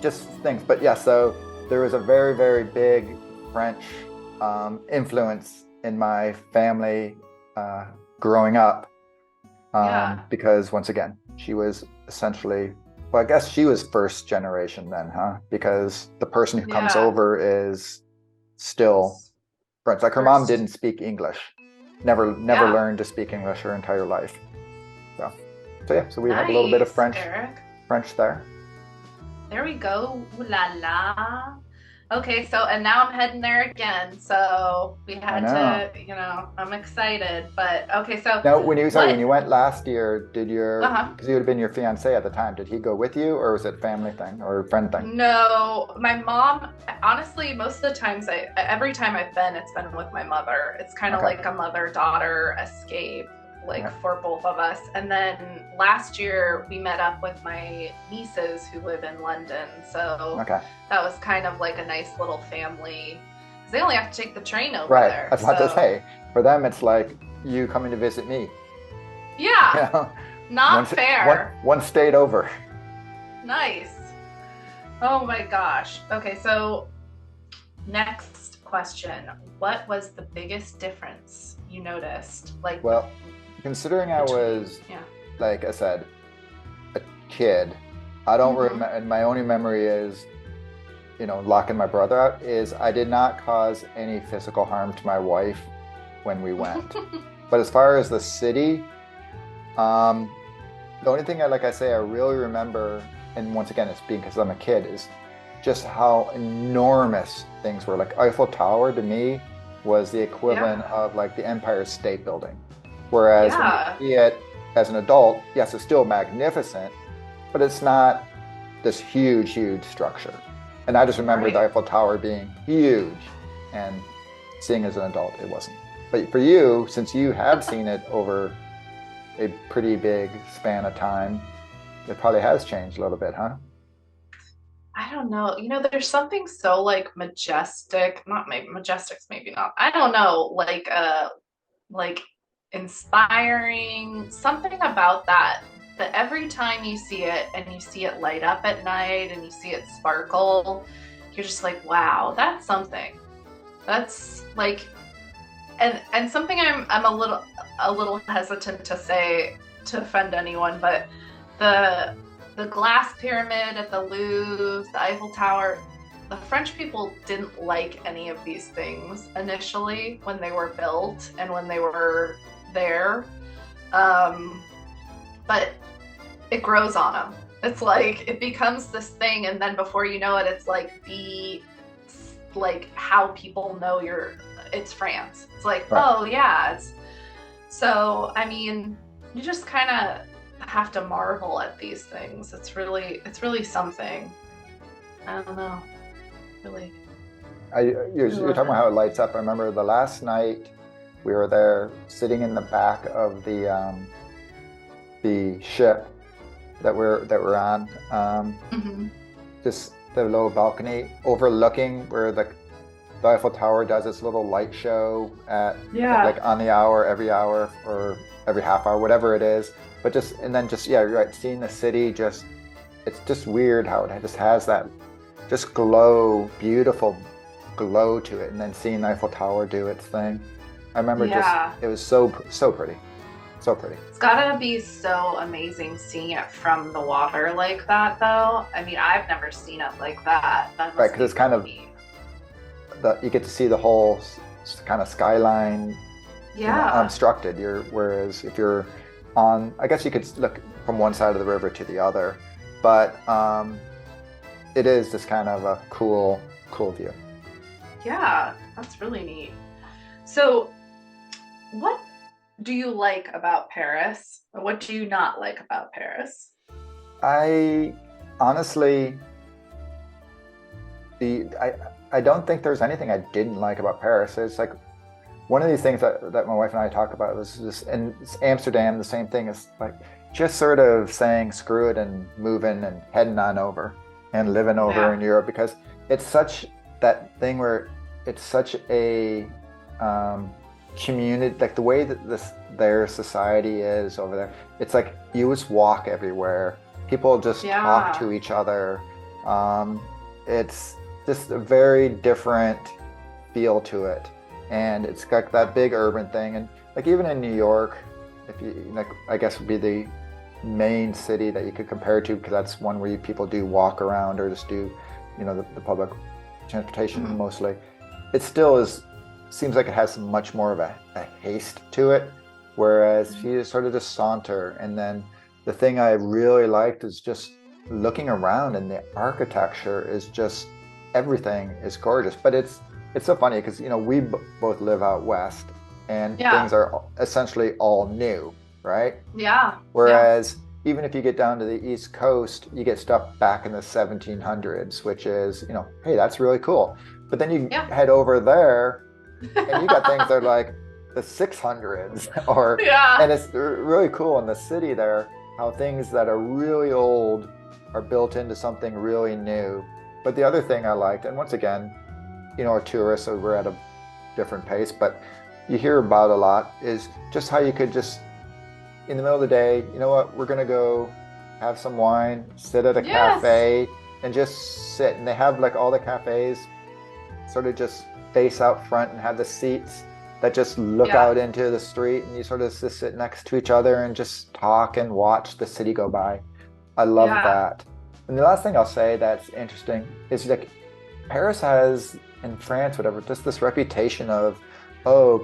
just things. But yeah, so there was a very, very big French influence in my family growing up. Yeah. Because once again, she was essentially, well, I guess she was first generation then, huh? Because the person who comes Yeah. over is still It's French. Like her mom first. didn't speak English, never Yeah. learned to speak English her entire life. So, so yeah, so we have a little bit of Nice, French, Eric. French there. There we go. Ooh la la. Okay, so and now I'm heading there again. So we I had know. to, I'm excited. But okay, so Now, when what? you went last year, Uh-huh. because you would have been your fiance at the time, did he go with you, or was it family thing or friend thing? No, my mom, honestly, most of the times every time I've been, it's been with my mother. It's kind of Okay. like a mother-daughter escape, like Yeah. for both of us. And then last year we met up with my nieces who live in London. So Okay. that was kind of like a nice little family because they only have to take the train over Right. there. I was about to So say, for them, it's like you coming to visit me. You yeah, know, not fair. one state over. Nice. Oh my gosh. Okay, so next question. What was the biggest difference you noticed? Like, Well, considering I was, yeah. like I said, a kid, I don't Mhm. remember, and my only memory is, locking my brother out, is I did not cause any physical harm to my wife when we went. But as far as the city, um, the only thing like I say, I really remember, and once again, it's because I'm a kid, is just how enormous things were. Like Eiffel Tower to me was the equivalent Yeah. of like the Empire State Building. Whereas when you Yeah. see it as an adult, yes, it's still magnificent, but it's not this huge, huge structure. And I just remember the Right. Eiffel Tower being huge, and seeing as an adult, it wasn't. But for you, since you have seen it over a pretty big span of time, it probably has changed a little bit, huh? I don't know. There's something so like majestic, not maybe majestic's maybe not. I don't know, like inspiring, something about that every time you see it and you see it light up at night and you see it sparkle, you're just like, wow, that's something. That's like and something I'm a little hesitant to say to offend anyone, but the the glass pyramid at the Louvre, the Eiffel Tower, the French people didn't like any of these things initially when they were built and when they were there. But it grows on them. It's like it becomes this thing, and then before you know it, it's like how people know it's France. It's like, Right. oh yeah, it's so. I mean, you just kind of have to marvel at these things. It's really something. I don't know, really. You're talking about how it lights up. I remember the last night we were there sitting in the back of the ship that we're on. Mm-hmm. Just the little balcony overlooking where the Eiffel Tower does its little light show at Yeah. like on the hour, every hour or every half hour, whatever it is. But yeah, you're right. Seeing the city, it's just weird how it just has that just beautiful glow to it, and then seeing the Eiffel Tower do its thing. I remember Yeah. it was so pretty, so pretty. It's gotta be so amazing seeing it from the water like that, though. I mean, I've never seen it like that. That Right, must because be it's kind so of neat. you get to see the whole kind of skyline, Yeah. unobstructed. Whereas if you're on, I guess you could look from one side of the river to the other, but it is just kind of a cool view. Yeah, that's really neat. So, what do you like about Paris? Or what do you not like about Paris? I honestly, I don't think there's anything I didn't like about Paris. It's like one of these things that my wife and I talk about was just in Amsterdam, the same thing is like just sort of saying screw it and moving and heading on over. and living over Yeah. in Europe because it's such that thing where it's such a um, community, like the way that this their society is over there. It's like you just walk everywhere. People just talk Yeah. to each other. Um, it's just a very different feel to it, and it's got that big urban thing. And like even in New York, if you like, I guess would be the main city that you could compare it to because that's one where people do walk around or just do, the public transportation Mhm. mostly. It still is seems like it has much more of a haste to it, whereas if you sort of just saunter. And then the thing I really liked is just looking around, and the architecture is just everything is gorgeous. But it's so funny because we both live out west, and Yeah. things are essentially all new, right? Yeah. Yeah. Whereas even if you get down to the East Coast, you get stuff back in the 1700s, which is, hey, that's really cool. But then you Yeah. head over there and you got things that are like the 600s and Yeah. it's really cool in the city there, how things that are really old are built into something really new. But the other thing I liked, and once again, our tourists, so we're at a different pace, but you hear about a lot, is just how you could just in the middle of the day, you know what, we're gonna go have some wine, sit at a Yes. cafe, and just sit. And they have like all the cafes sort of just face out front and have the seats that just look Yeah. out into the street, and you sort of just sit next to each other and just talk and watch the city go by. I love Yeah. that. And the last thing I'll say that's interesting is like Paris has, in France, whatever, just this reputation of, oh,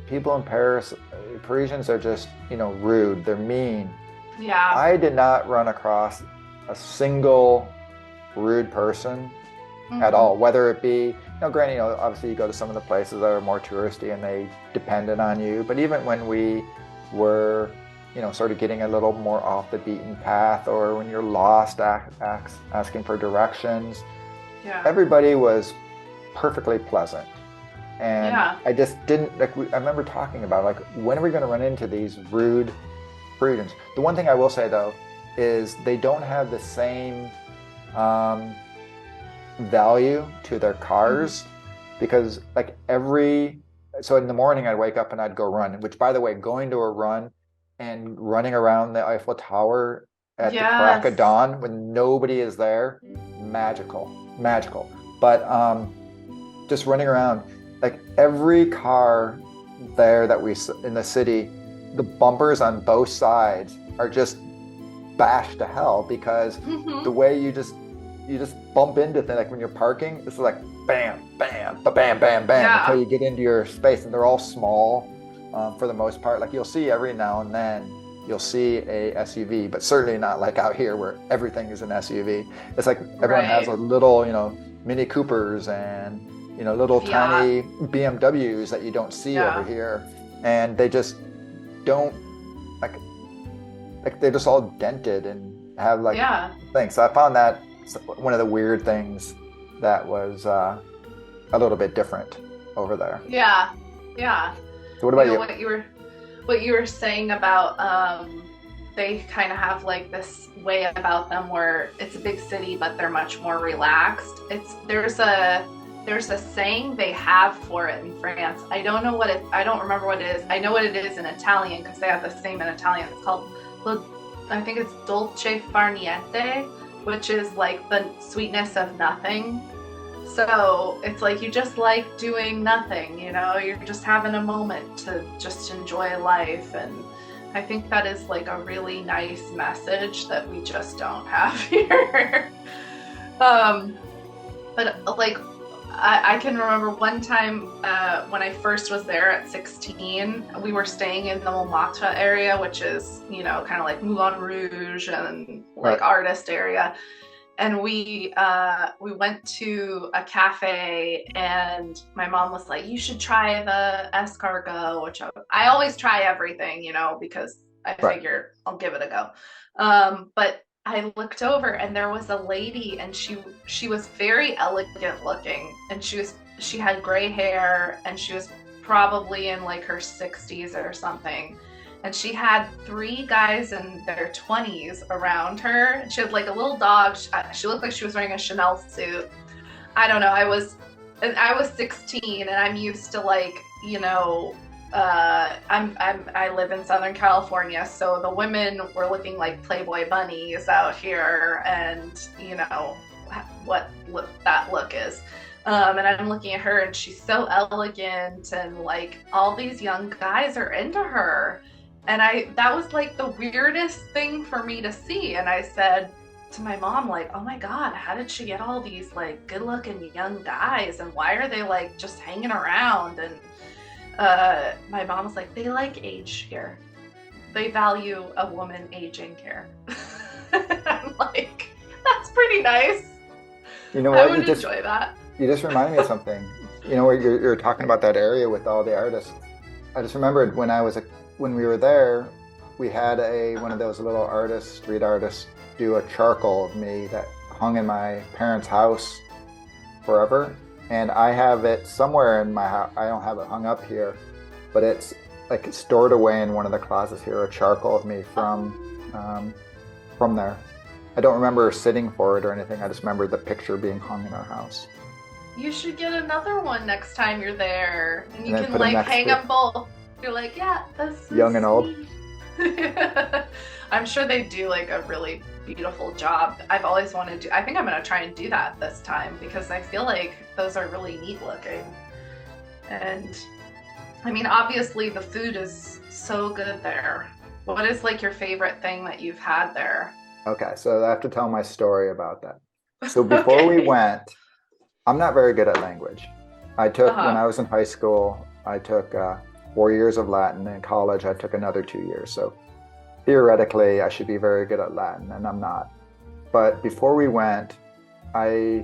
people in Paris, Parisians are just, rude, they're mean. Yeah. I did not run across a single rude person at Hmm. all, whether it be, granted, obviously you go to some of the places that are more touristy and they depended on you, but even when we were, sort of getting a little more off the beaten path, or when you're lost, asking for directions, Yeah. everybody was perfectly pleasant. And Yeah. I just didn't like. I remember talking about like, when are we going to run into these rude Parisians? The one thing I will say though is they don't have the same um, value to their Hmm. cars because like so in the morning I'd wake up and I'd go run. Which, by the way, going to a run and running around the Eiffel Tower at the crack of Yes. dawn when nobody is there, magical, magical. But just running around, like every car there that we in the city, the bumpers on both sides are just bashed to hell because the Hmm. way you just bump into things, like when you're parking, it's like bam, bam, ba bam, bam, bam until Yeah. you get into your space, and they're all small for the most part. Like you'll see every now and then you'll see a SUV, but certainly not like out here where everything is an SUV. It's like everyone has a Right. little, Mini Coopers and little Fiat. tiny BMWs that you don't see over Yeah. here, and they just don't like they're just all dented and have like Yeah. things. So I found that one of the weird things that was a little bit different over there. Yeah. Yeah. So what You about know you? what you were saying about they kind of have like this way about them where it's a big city but they're much more relaxed. There's a saying they have for it in France. I don't remember what it is. I know what it is in Italian because they have the same in Italian. It's called, I think it's dolce far niente, which is like the sweetness of nothing. So it's like you just like doing nothing, you're just having a moment to just enjoy life. And I think that is like a really nice message that we just don't have here. um, but like I can remember one time when I first was there at 16, we were staying in the Montmartre area, which is, kind of like Moulin Rouge and like Right. artist area. And we went to a cafe, and my mom was like, "You should try the escargot," which I always try everything, because I Right. figure I'll give it a go. But I looked over, and there was a lady, and she was very elegant looking, and she had gray hair, and she was probably in like her 60s or something. and she had three guys in their 20s around her. She had like a little dog. She looked like she was wearing a Chanel suit. I don't know. I was 16, and I'm used to like, I live in Southern California, so the women were looking like Playboy bunnies out here, and what that look is. And I'm looking at her, and she's so elegant, and like all these young guys are into her. And that was like the weirdest thing for me to see. And I said to my mom, like, oh my God, how did she get all these like good looking young guys? And why are they like just hanging around? And my mom was like, they like age here. They value a woman aging here. I'm like, that's pretty nice. You know I what? would enjoy that. You just reminded me of something. You know, where you're talking about that area with all the artists. I just remembered when we were there, we had one of those little street artists, do a charcoal of me that hung in my parents' house forever. And I have it somewhere in my house. I don't have it hung up here, but it's like stored away in one of the closets here, a charcoal of me from there. I don't remember sitting for it or anything. I just remember the picture being hung in our house. You should get another one next time you're there, and you And can like hang them both. You're like, yeah, that's so young and old. I'm sure they do like a really beautiful job. I've always wanted to. I think I'm gonna try and do that this time because I feel like those are really neat looking. And I mean, obviously the food is so good there. What is like your favorite thing that you've had there? Okay, so I have to tell my story about that. So before we went, I'm not very good at language. I took, when I was in high school, I took 4 years of Latin. In college, I took another 2 years. So theoretically, I should be very good at Latin, and I'm not. But before we went, my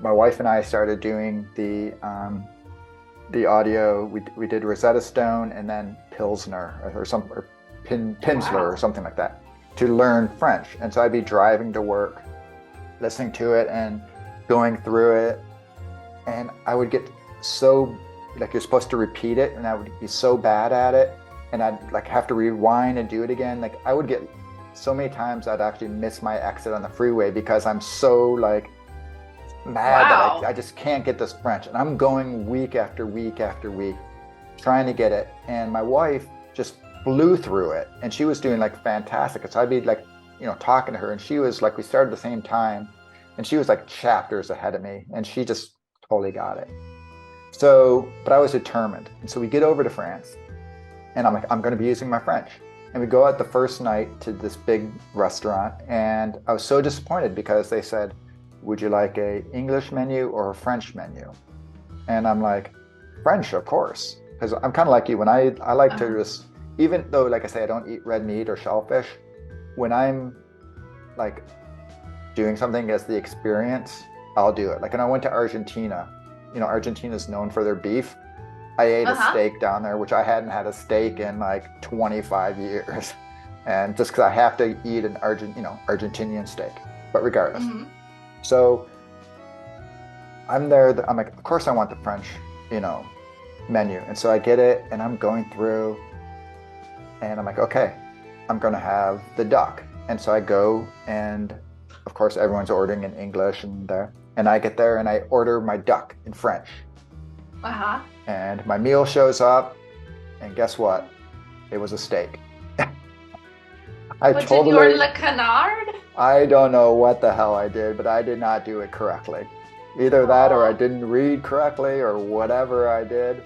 wife and I started doing the audio. We did Rosetta Stone and then Pilsner or Pinsler or something like that to learn French. And so I'd be driving to work, listening to it and going through it, and I would get so like you're supposed to repeat it, and I would be so bad at it, and I'd like have to rewind and do it again. Like I would get so many times I'd actually miss my exit on the freeway because I'm so like mad that I just can't get this French, and I'm going week after week after week trying to get it, and my wife just flew through it, and she was doing like fantastic. So I'd be like talking to her, and she was like, we started at the same time, and she was like chapters ahead of me, and she just totally got it. So, but I was determined. And so we get over to France, and I'm like, I'm going to be using my French. And we go out the first night to this big restaurant, and I was so disappointed because they said, would you like a English menu or a French menu? And I'm like, French, of course. Because I'm kind of like you. When I like to just, even though, like I say, I don't eat red meat or shellfish, when I'm like doing something as the experience, I'll do it. Like when I went to Argentina, Argentina is known for their beef. I ate a steak down there, which I hadn't had a steak in like 25 years. And just because I have to eat an Argentinian steak, but regardless. Mm-hmm. So I'm there, I'm like, of course I want the French, menu. And so I get it, and I'm going through, and I'm like, okay, I'm going to have the duck. And so I go, and of course everyone's ordering in English, and I get there and I order my duck in French. And my meal shows up, and guess what? It was a steak. Did you order le canard? I don't know what the hell I did, but I did not do it correctly. Either that or I didn't read correctly or whatever I did.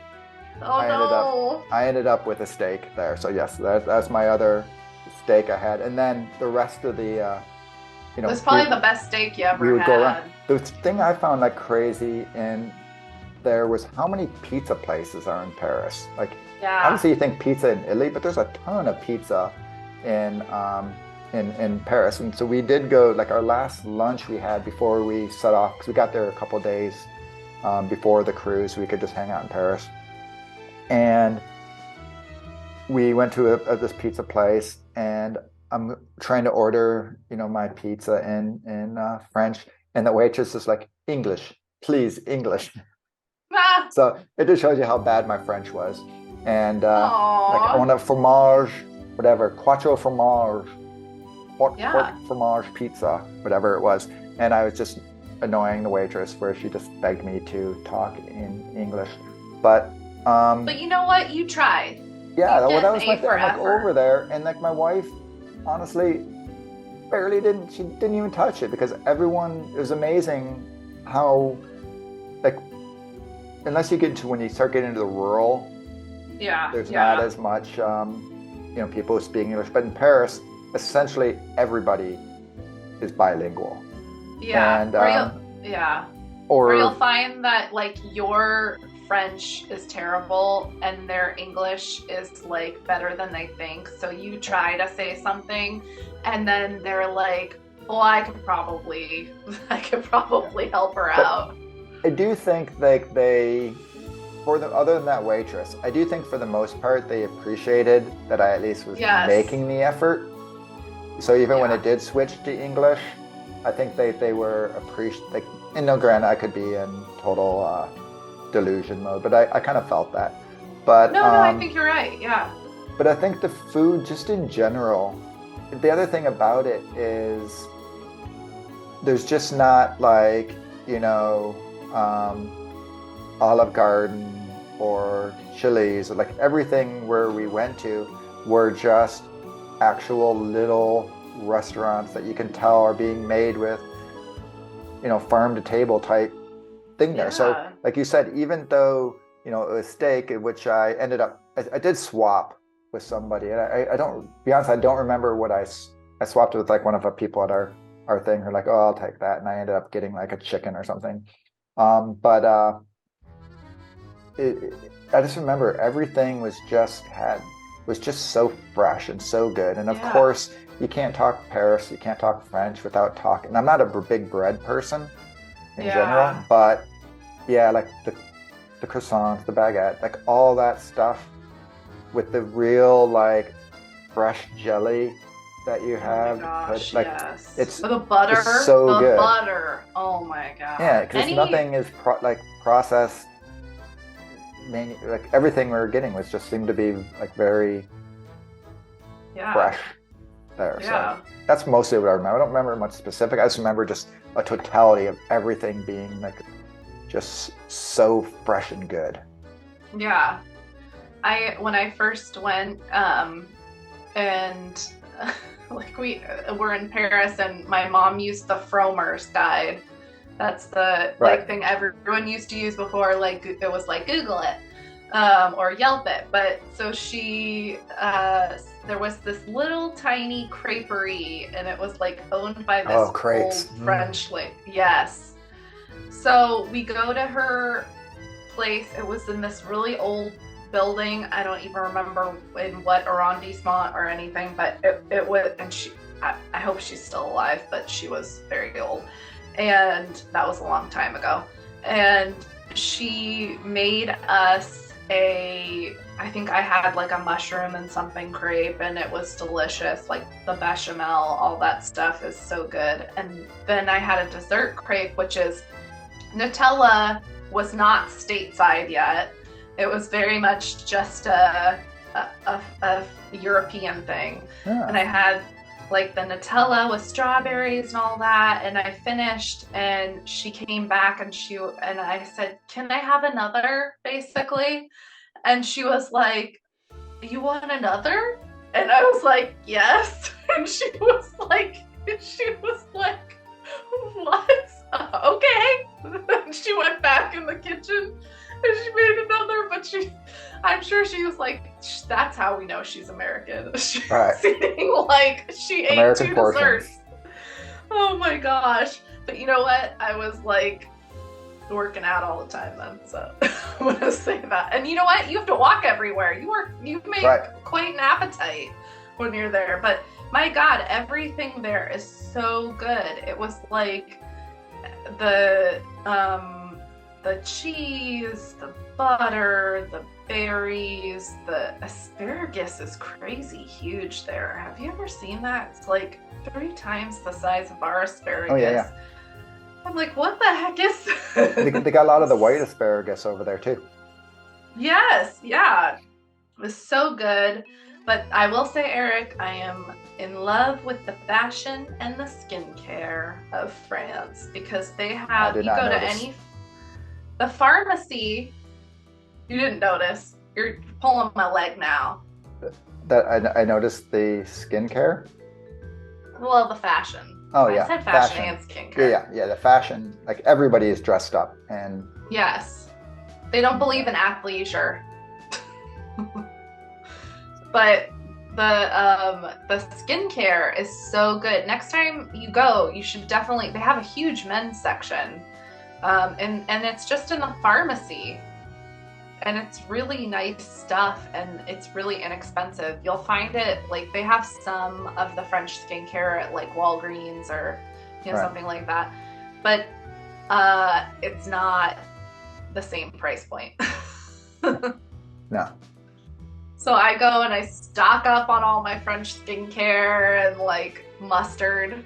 I ended up with a steak there. So yes, that's my other steak I had. And then the rest of the, it was probably the best steak you ever had. Go around. The thing I found like crazy in there was how many pizza places are in Paris. Like, obviously you think pizza in Italy, but there's a ton of pizza in Paris. And so we did go, like our last lunch we had before we set off, because we got there a couple of days before the cruise, we could just hang out in Paris. And we went to this pizza place, and I'm trying to order, my pizza in French, and the waitress is like, English, please, English. So it just shows you how bad my French was. And like, I want a fromage whatever, quattro fromage, pork Yeah. fromage pizza, whatever it was. And I was just annoying the waitress where she just begged me to talk in English. But But you know what? You tried. yeah, You well, get that an was my A thing. for I'm like over effort. there, and like my wife, honestly, she didn't even touch it because everyone, it was amazing how, like, unless you get into when you start getting into the rural, Yeah, there's not yeah, as much, people speaking English. But in Paris, essentially everybody is bilingual. yeah. And, Yeah. Or you'll or, find that like your French is terrible and their English is like better than they think. So you try to say something and then they're like, "Oh, I could probably help her but out." I do think like other than that waitress, I do think for the most part they appreciated that I at least was Yes. making the effort. So even when Yeah. it did switch to English, I think they were appreciative. Like, and no, granted, I could be in total delusion mode, but I kind of felt that. But No, no, I think you're right. Yeah. but I think the food, just in general, the other thing about it is there's just not like, Olive Garden or Chili's, or like everything where we went to were just actual little restaurants that you can tell are being made with, farm to table type thing there. So, Yeah. like you said, even though, it was steak, in which I did swap with somebody, and I don't, to be honest, I don't remember what I swapped with like one of the people at our thing who are like, oh, I'll take that. And I ended up getting like a chicken or something. But I just remember everything was just so fresh and so good. And of Yeah. course, you can't talk Paris, you can't talk French without talking. I'm not a big bread person in Yeah. general, but yeah, like the croissants, the baguette, like all that stuff with the real like fresh jelly that you Oh my have to put gosh, like yes. it's The just butter, so the good. butter. Oh my Yeah, God. because nothing is like processed. Like everything we were getting was just seemed to be like very Yeah, fresh there. So yeah, that's mostly what I remember. I don't remember much specific. I just remember just a totality of everything being like just so fresh and good. yeah. When I first went, and like we were in Paris, and my mom used the Frommer's guide. That's the Right. like thing everyone used to use before, like it was like Google it, or Yelp it. But so there was this little tiny creperie, and it was like owned by Oh, this crepes. old French lady. Yes. So we go to her place. It was in this really old building. I don't even remember in what arrondissement or anything, but it was, and I hope she's still alive, but she was very old. And that was a long time ago. And she made us I think I had like a mushroom and something crepe, and it was delicious. Like the bechamel, all that stuff is so good. And then I had a dessert crepe, which is Nutella was not stateside yet. It was very much just a European thing. Yeah. And I had like the Nutella with strawberries and all that. And I finished, and she came back, and I said, "Can I have another?" basically. And she was like, "You want another?" And I was like, "Yes." And she was like, "What?" Okay. And she went back in the kitchen and she made another, but I'm sure she was like, "That's how we know she's American." She Right. was eating like she ate American two portions. desserts. Oh my gosh. But you know what? I was like working out all the time then, so I'm gonna say that. And you know what? You have to walk everywhere. You make Right. quite an appetite when you're there. But my God, everything there is so good. It was like the cheese, the butter, the berries, the asparagus is crazy huge there. Have you ever seen that? It's like 3 times the size of our asparagus. Oh yeah, yeah. I'm like, what the heck is They got a lot of the white asparagus over there too. Yes, yeah. It was so good. But I will say, Eric, I am in love with the fashion and the skincare of France because they I have, did you not go to notice the pharmacy, you didn't notice. You're pulling my leg now. that. I noticed the skincare. Well, the fashion. Oh I yeah, said fashion fashion. and Yeah, skincare. yeah, yeah. The fashion, like everybody is dressed up, and Yes. They don't believe in athleisure. But the skincare is so good. Next time you go, you should definitely, they have a huge men's section. And it's just in the pharmacy. And it's really nice stuff and it's really inexpensive. You'll find it like they have some of the French skincare at like Walgreens or right. something like that. But it's not the same price point. No. So I go and I stock up on all my French skincare and like mustard.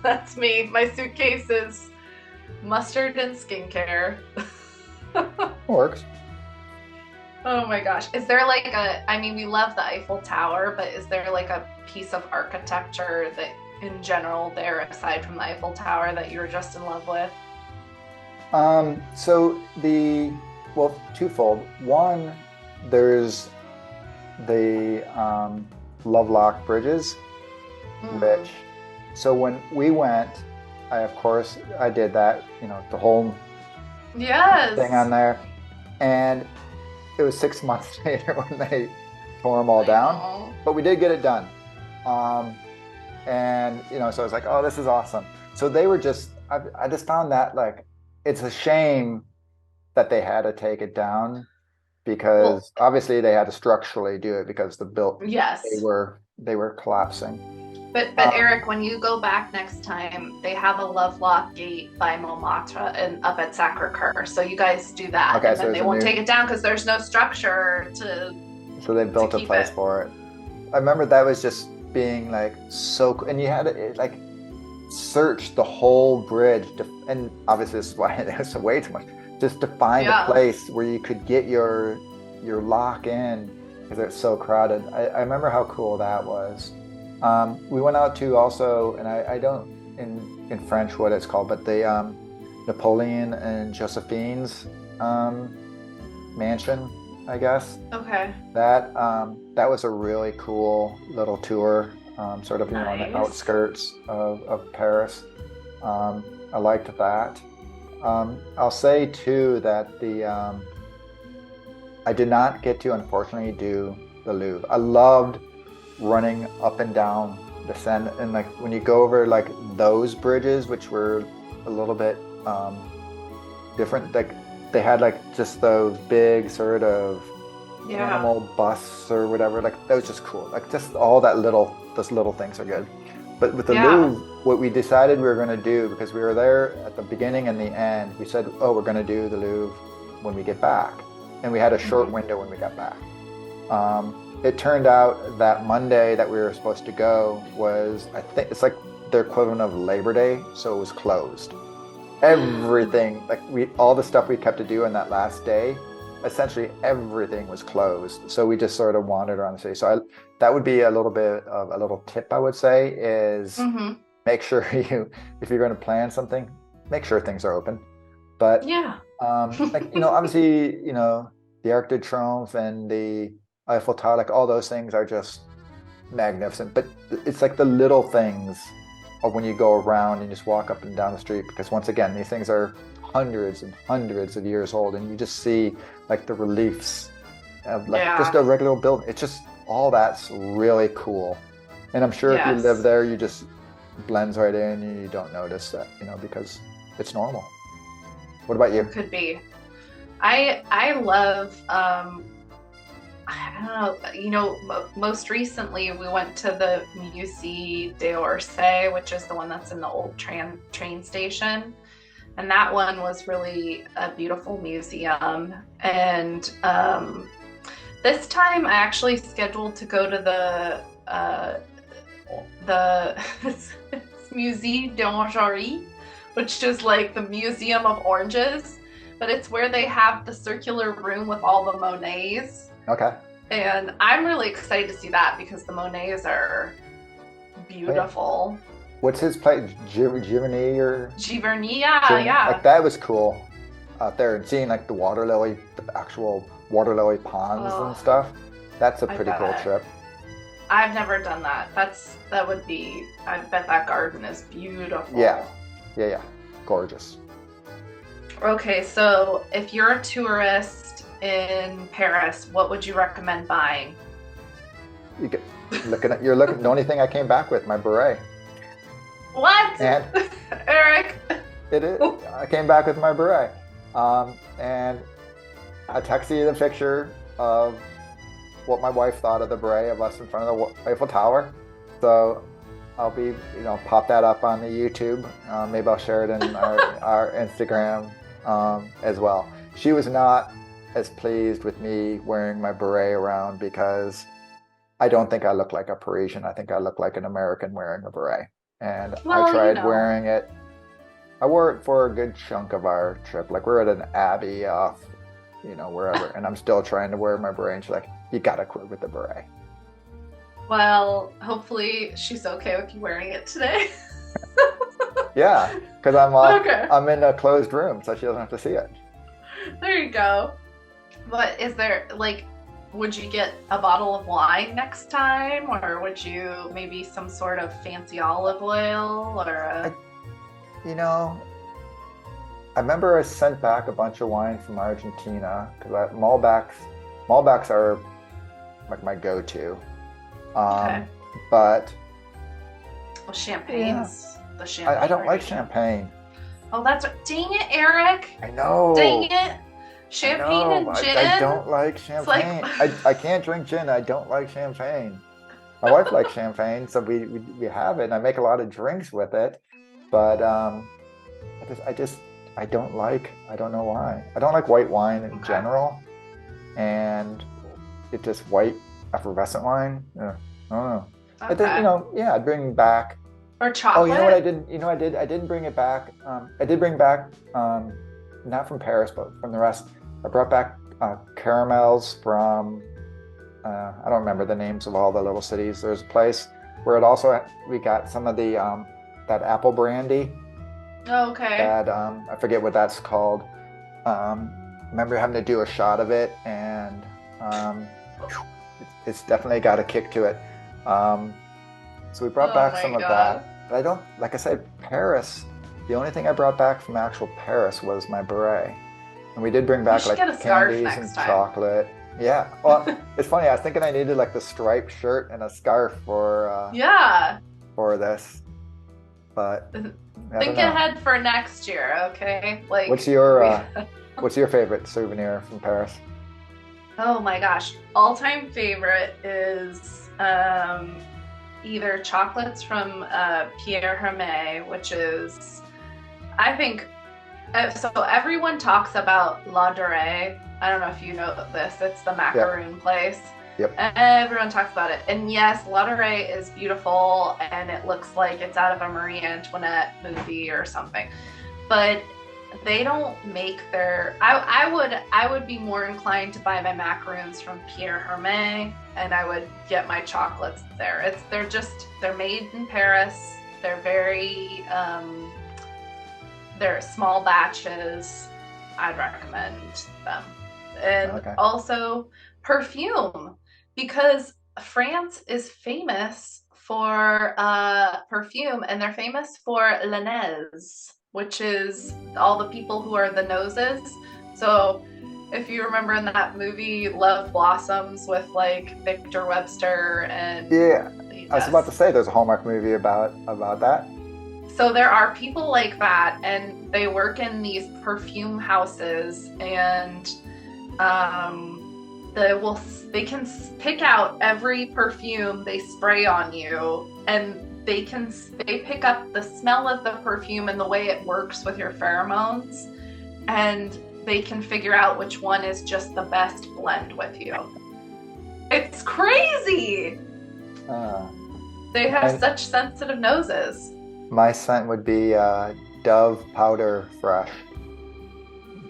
That's me. My suitcase is mustard and skincare. Works. Oh my gosh. Is there like I mean, we love the Eiffel Tower, but is there like a piece of architecture that in general there, aside from the Eiffel Tower, that you're just in love with? So well, twofold. One, there's the Lovelock bridges, which, so when we went, I did that, the whole Yes. thing on there. And it was 6 months later when they tore them all down, but we did get it done. And so I was like, oh, this is awesome. So they were I just found that like, it's a shame that they had to take it down because obviously they had to structurally do it because yes, they were collapsing. But Eric, when you go back next time, they have a Lovelock gate by Montmartre and up at Sacre-Cœur. So you guys do that, okay, and then they won't take it down because there's no structure to. So they built a place for it. I remember that was just being like so, and you had to like search the whole bridge, and obviously this is why it was way too much, just to find a place where you could get your lock in because it's so crowded. I remember how cool that was. We went out to also, and I don't in French what it's called, but the Napoleon and Josephine's mansion, I guess. Okay. That was a really cool little tour, sort of on the outskirts of Paris. I liked that. I'll say too that I did not get to unfortunately do the Louvre. I loved running up and down the Seine, and like when you go over like those bridges, which were a little bit different, like they had like just those big sort of animal busts or whatever, like that was just cool, like just all those little things are good. But with the Louvre, what we decided we were going to do, because we were there at the beginning and the end, we said, oh, we're going to do the Louvre when we get back, and we had a short window when we got back. It turned out that Monday that we were supposed to go was, I think it's like their equivalent of Labor Day, so it was closed. Everything, like all the stuff we kept to do in that last day, essentially everything was closed. So we just sort of wandered around the city. So that would be a little bit of a little tip I would say is make sure if you're going to plan something, make sure things are open. But like, obviously, the Arc de Triomphe and the Eiffel Tower, like all those things are just magnificent, but it's like the little things of when you go around and just walk up and down the street, because once again, these things are hundreds and hundreds of years old, and you just see like the reliefs of like just a regular building. It's just all that's really cool, and I'm sure if you live there, you just blends right in and you don't notice that, because it's normal. What about you? Could be. I love I don't know, most recently we went to the Musée d'Orsay, which is the one that's in the old train station. And that one was really a beautiful museum. And this time I actually scheduled to go to the Musée d'Orangerie, which is like the Museum of Oranges, but it's where they have the circular room with all the Monets. Okay. And I'm really excited to see that because the Monets are Oh, yeah. beautiful. What's his place? Giverny or Giverny, yeah, Giverny? Like yeah. that was cool out there and seeing like the actual water lily ponds and Oh, stuff. That's a I pretty cool bet. trip. I've never done that. That would be, I bet that garden is Yeah, beautiful. yeah. Gorgeous. Okay, so if you're a tourist in Paris, what would you recommend buying? You get you're looking the only thing I came back with, my beret. What? And Eric? it is I came back with my beret. And I texted you the picture of what my wife thought of the beret of us in front of the Eiffel Tower. So I'll be, pop that up on the YouTube. Maybe I'll share it in our Instagram as well. She was not as pleased with me wearing my beret around because I don't think I look like a Parisian. I think I look like an American wearing a beret. And I Well, tried wearing it. I wore it for a good chunk of our trip. Like we're at an abbey off, wherever, and I'm still trying to wear my beret. And she's like, "You gotta quit with the beret." well, hopefully she's okay with you wearing it today. Yeah, because Okay, I'm in a closed room, so she doesn't have to see it. there you go. But is there, like, would you get a bottle of wine next time? Or would you maybe some sort of fancy olive oil or I, you know, I remember I sent back a bunch of wine from Argentina because Malbecs are like my go-to. okay. But Well, yeah, champagne's the I champagne don't like region. champagne. Oh, that's dang it, Eric. I Dang know. it. I Champagne know. and I gin? don't like It's like, champagne. I can't drink gin. I don't like champagne. My wife likes champagne, so we have it, and I make a lot of drinks with it. But I just I don't know why. I don't like white wine in okay. general, and it just white effervescent wine. I don't know. I think, Okay. yeah, I'd bring back. Or Oh, you know what I chocolate? didn't? I didn't bring it back. I did bring back, not from Paris, but from the rest. I brought back caramels from. I don't remember the names of all the little cities. There's a place where we got some of the that apple brandy Okay. that I forget what that's called. Remember having to do a shot of it, and um, it's definitely got a kick to it. Um, so we brought Oh back my some of God. that. But I don't, like I said, Paris. The only thing I brought back from actual Paris was my beret. And we did bring You back should like get a scarf candies next and time. chocolate. Yeah. Well, it's funny. I was thinking I needed like the striped shirt and a scarf Yeah. for this, but I don't Think know. ahead for next year, okay? What's Like, your we. uh, what's your favorite souvenir from Paris? Oh my gosh. All-time favorite is either chocolates from Pierre Hermé, which is, I think, so everyone talks about La Durée. I don't know if you know this. It's the Yep. macaroon place. Yep. Everyone talks about it. And yes, La Durée is beautiful and it looks like it's out of a Marie Antoinette movie or something. But they don't make their I would be more inclined to buy my macaroons from Pierre Hermé and I would get my chocolates there. They're made in Paris. They're very they're small batches. I'd recommend them. And Okay. also perfume because France is famous for perfume and they're famous for le nez, which is all the people who are the noses. So if you remember in that movie Love Blossoms with like Victor Webster and Yeah. I was about to yes. say there's a Hallmark movie about that. So there are people like that and they work in these perfume houses and they can pick out every perfume they spray on you and they pick up the smell of the perfume and the way it works with your pheromones and they can figure out which one is just the best blend with you. It's crazy. Uh, They have and such sensitive noses. my scent would be Dove Powder Fresh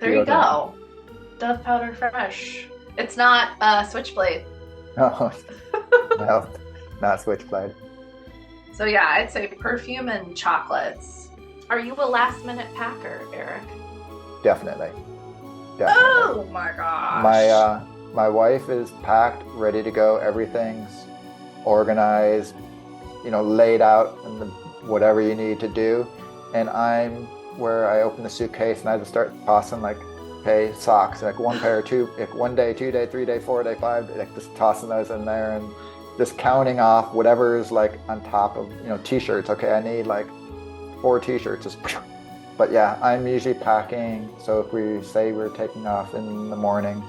There you deodorant. go. Dove powder fresh. It's not Switchblade. No, no, not switchblade. So yeah, I'd say perfume and chocolates. Are you a last minute packer, Eric? Definitely. Oh my gosh. My wife is packed, ready to go. Everything's organized, laid out, and whatever you need to do. And I'm where I open the suitcase and I just start tossing like, okay, socks, like one pair, two, like 1 day, 2 day, 3 day, 4 day, 5 day, like just tossing those in there and just counting off whatever is like on top of, t-shirts. Okay, I need like 4 t-shirts. Just, but yeah, I'm usually packing. So if we say we're taking off in the morning,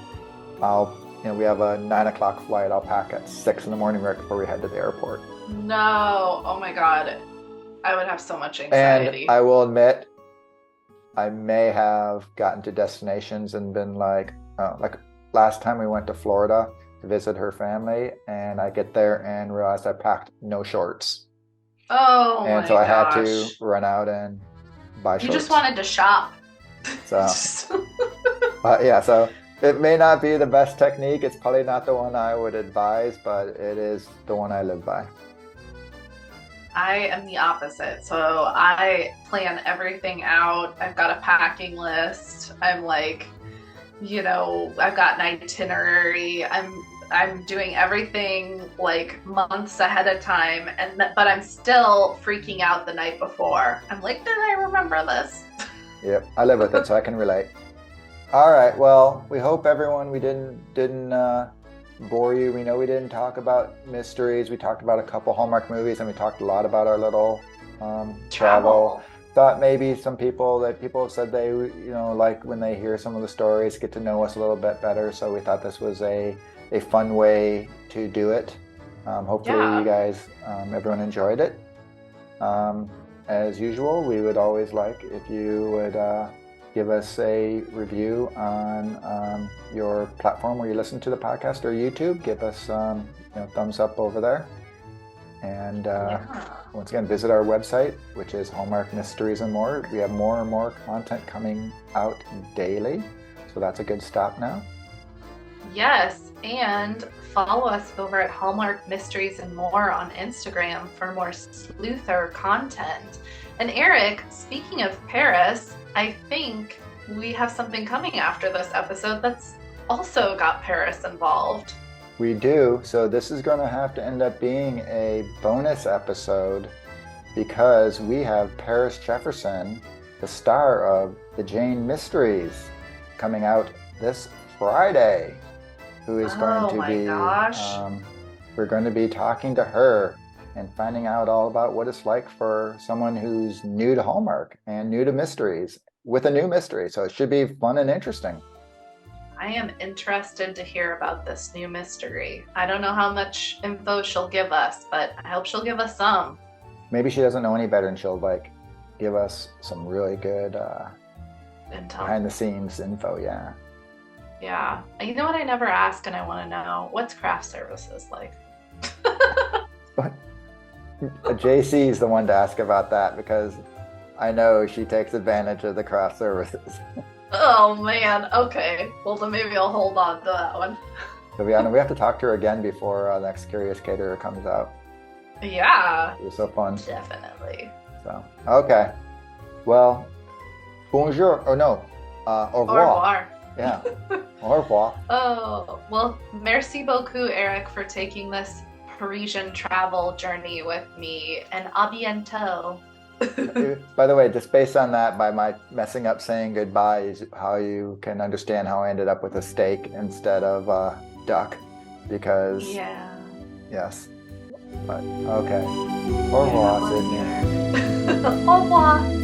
we have a 9 o'clock flight. I'll pack at 6 in the morning right before we head to the airport. No, oh my God. I would have so much anxiety. And I will admit, I may have gotten to destinations and been like last time we went to Florida to visit her family, and I get there and realized I packed no shorts. Oh, and so I had to run out and buy shorts. You just wanted to shop. So, yeah, so it may not be the best technique. It's probably not the one I would advise, but it is the one I live by. I am the opposite. So I plan everything out. I've got a packing list. I'm like, I've got an itinerary. I'm doing everything like months ahead of time, but I'm still freaking out the night before. I'm like, did I remember this? Yep, I live with it, so I can relate. All right, well, we hope everyone we didn't bore you. We know we didn't talk about mysteries. We talked about a couple Hallmark movies, and we talked a lot about our little travel. Thought maybe some people have said they like when they hear some of the stories, get to know us a little bit better. So we thought this was a fun way to do it. Hopefully you guys, everyone enjoyed it. As usual, we would always like if you would give us a review on your platform where you listen to the podcast or YouTube. Give us thumbs up over there. And once again, visit our website, which is Hallmark Mysteries and More. We have more and more content coming out daily. So that's a good stop now. Yes, and follow us over at Hallmark Mysteries and More on Instagram for more sleuther content. And Eric, speaking of Paris, I think we have something coming after this episode that's also got Paris involved. We do. So this is going to have to end up being a bonus episode because we have Paris Jefferson, the star of The Jane Mysteries, coming out this Friday, who is going to be, we're going to be talking to her and finding out all about what it's like for someone who's new to Hallmark and new to mysteries with a new mystery. So it should be fun and interesting. I am interested to hear about this new mystery. I don't know how much info she'll give us, but I hope she'll give us some. Maybe she doesn't know any better and she'll give us some really good behind the scenes info. Yeah. Yeah. You know what I never ask and I want to know? What's craft services like? JC is the one to ask about that because I know she takes advantage of the craft services. Oh man, okay. Well then maybe I'll hold on to that one. So we have to talk to her again before the next Curious Caterer comes out. Yeah. It was so fun. Definitely. So, okay. Well, bonjour. Oh no. Au revoir. Au revoir. Yeah. Au revoir. Oh, well, merci beaucoup, Eric, for taking this Parisian travel journey with me, and à bientôt. By the way, just based on that, by my messing up saying goodbye is how you can understand how I ended up with a steak instead of duck, because yes, but okay. Au revoir, Sydney. Au revoir.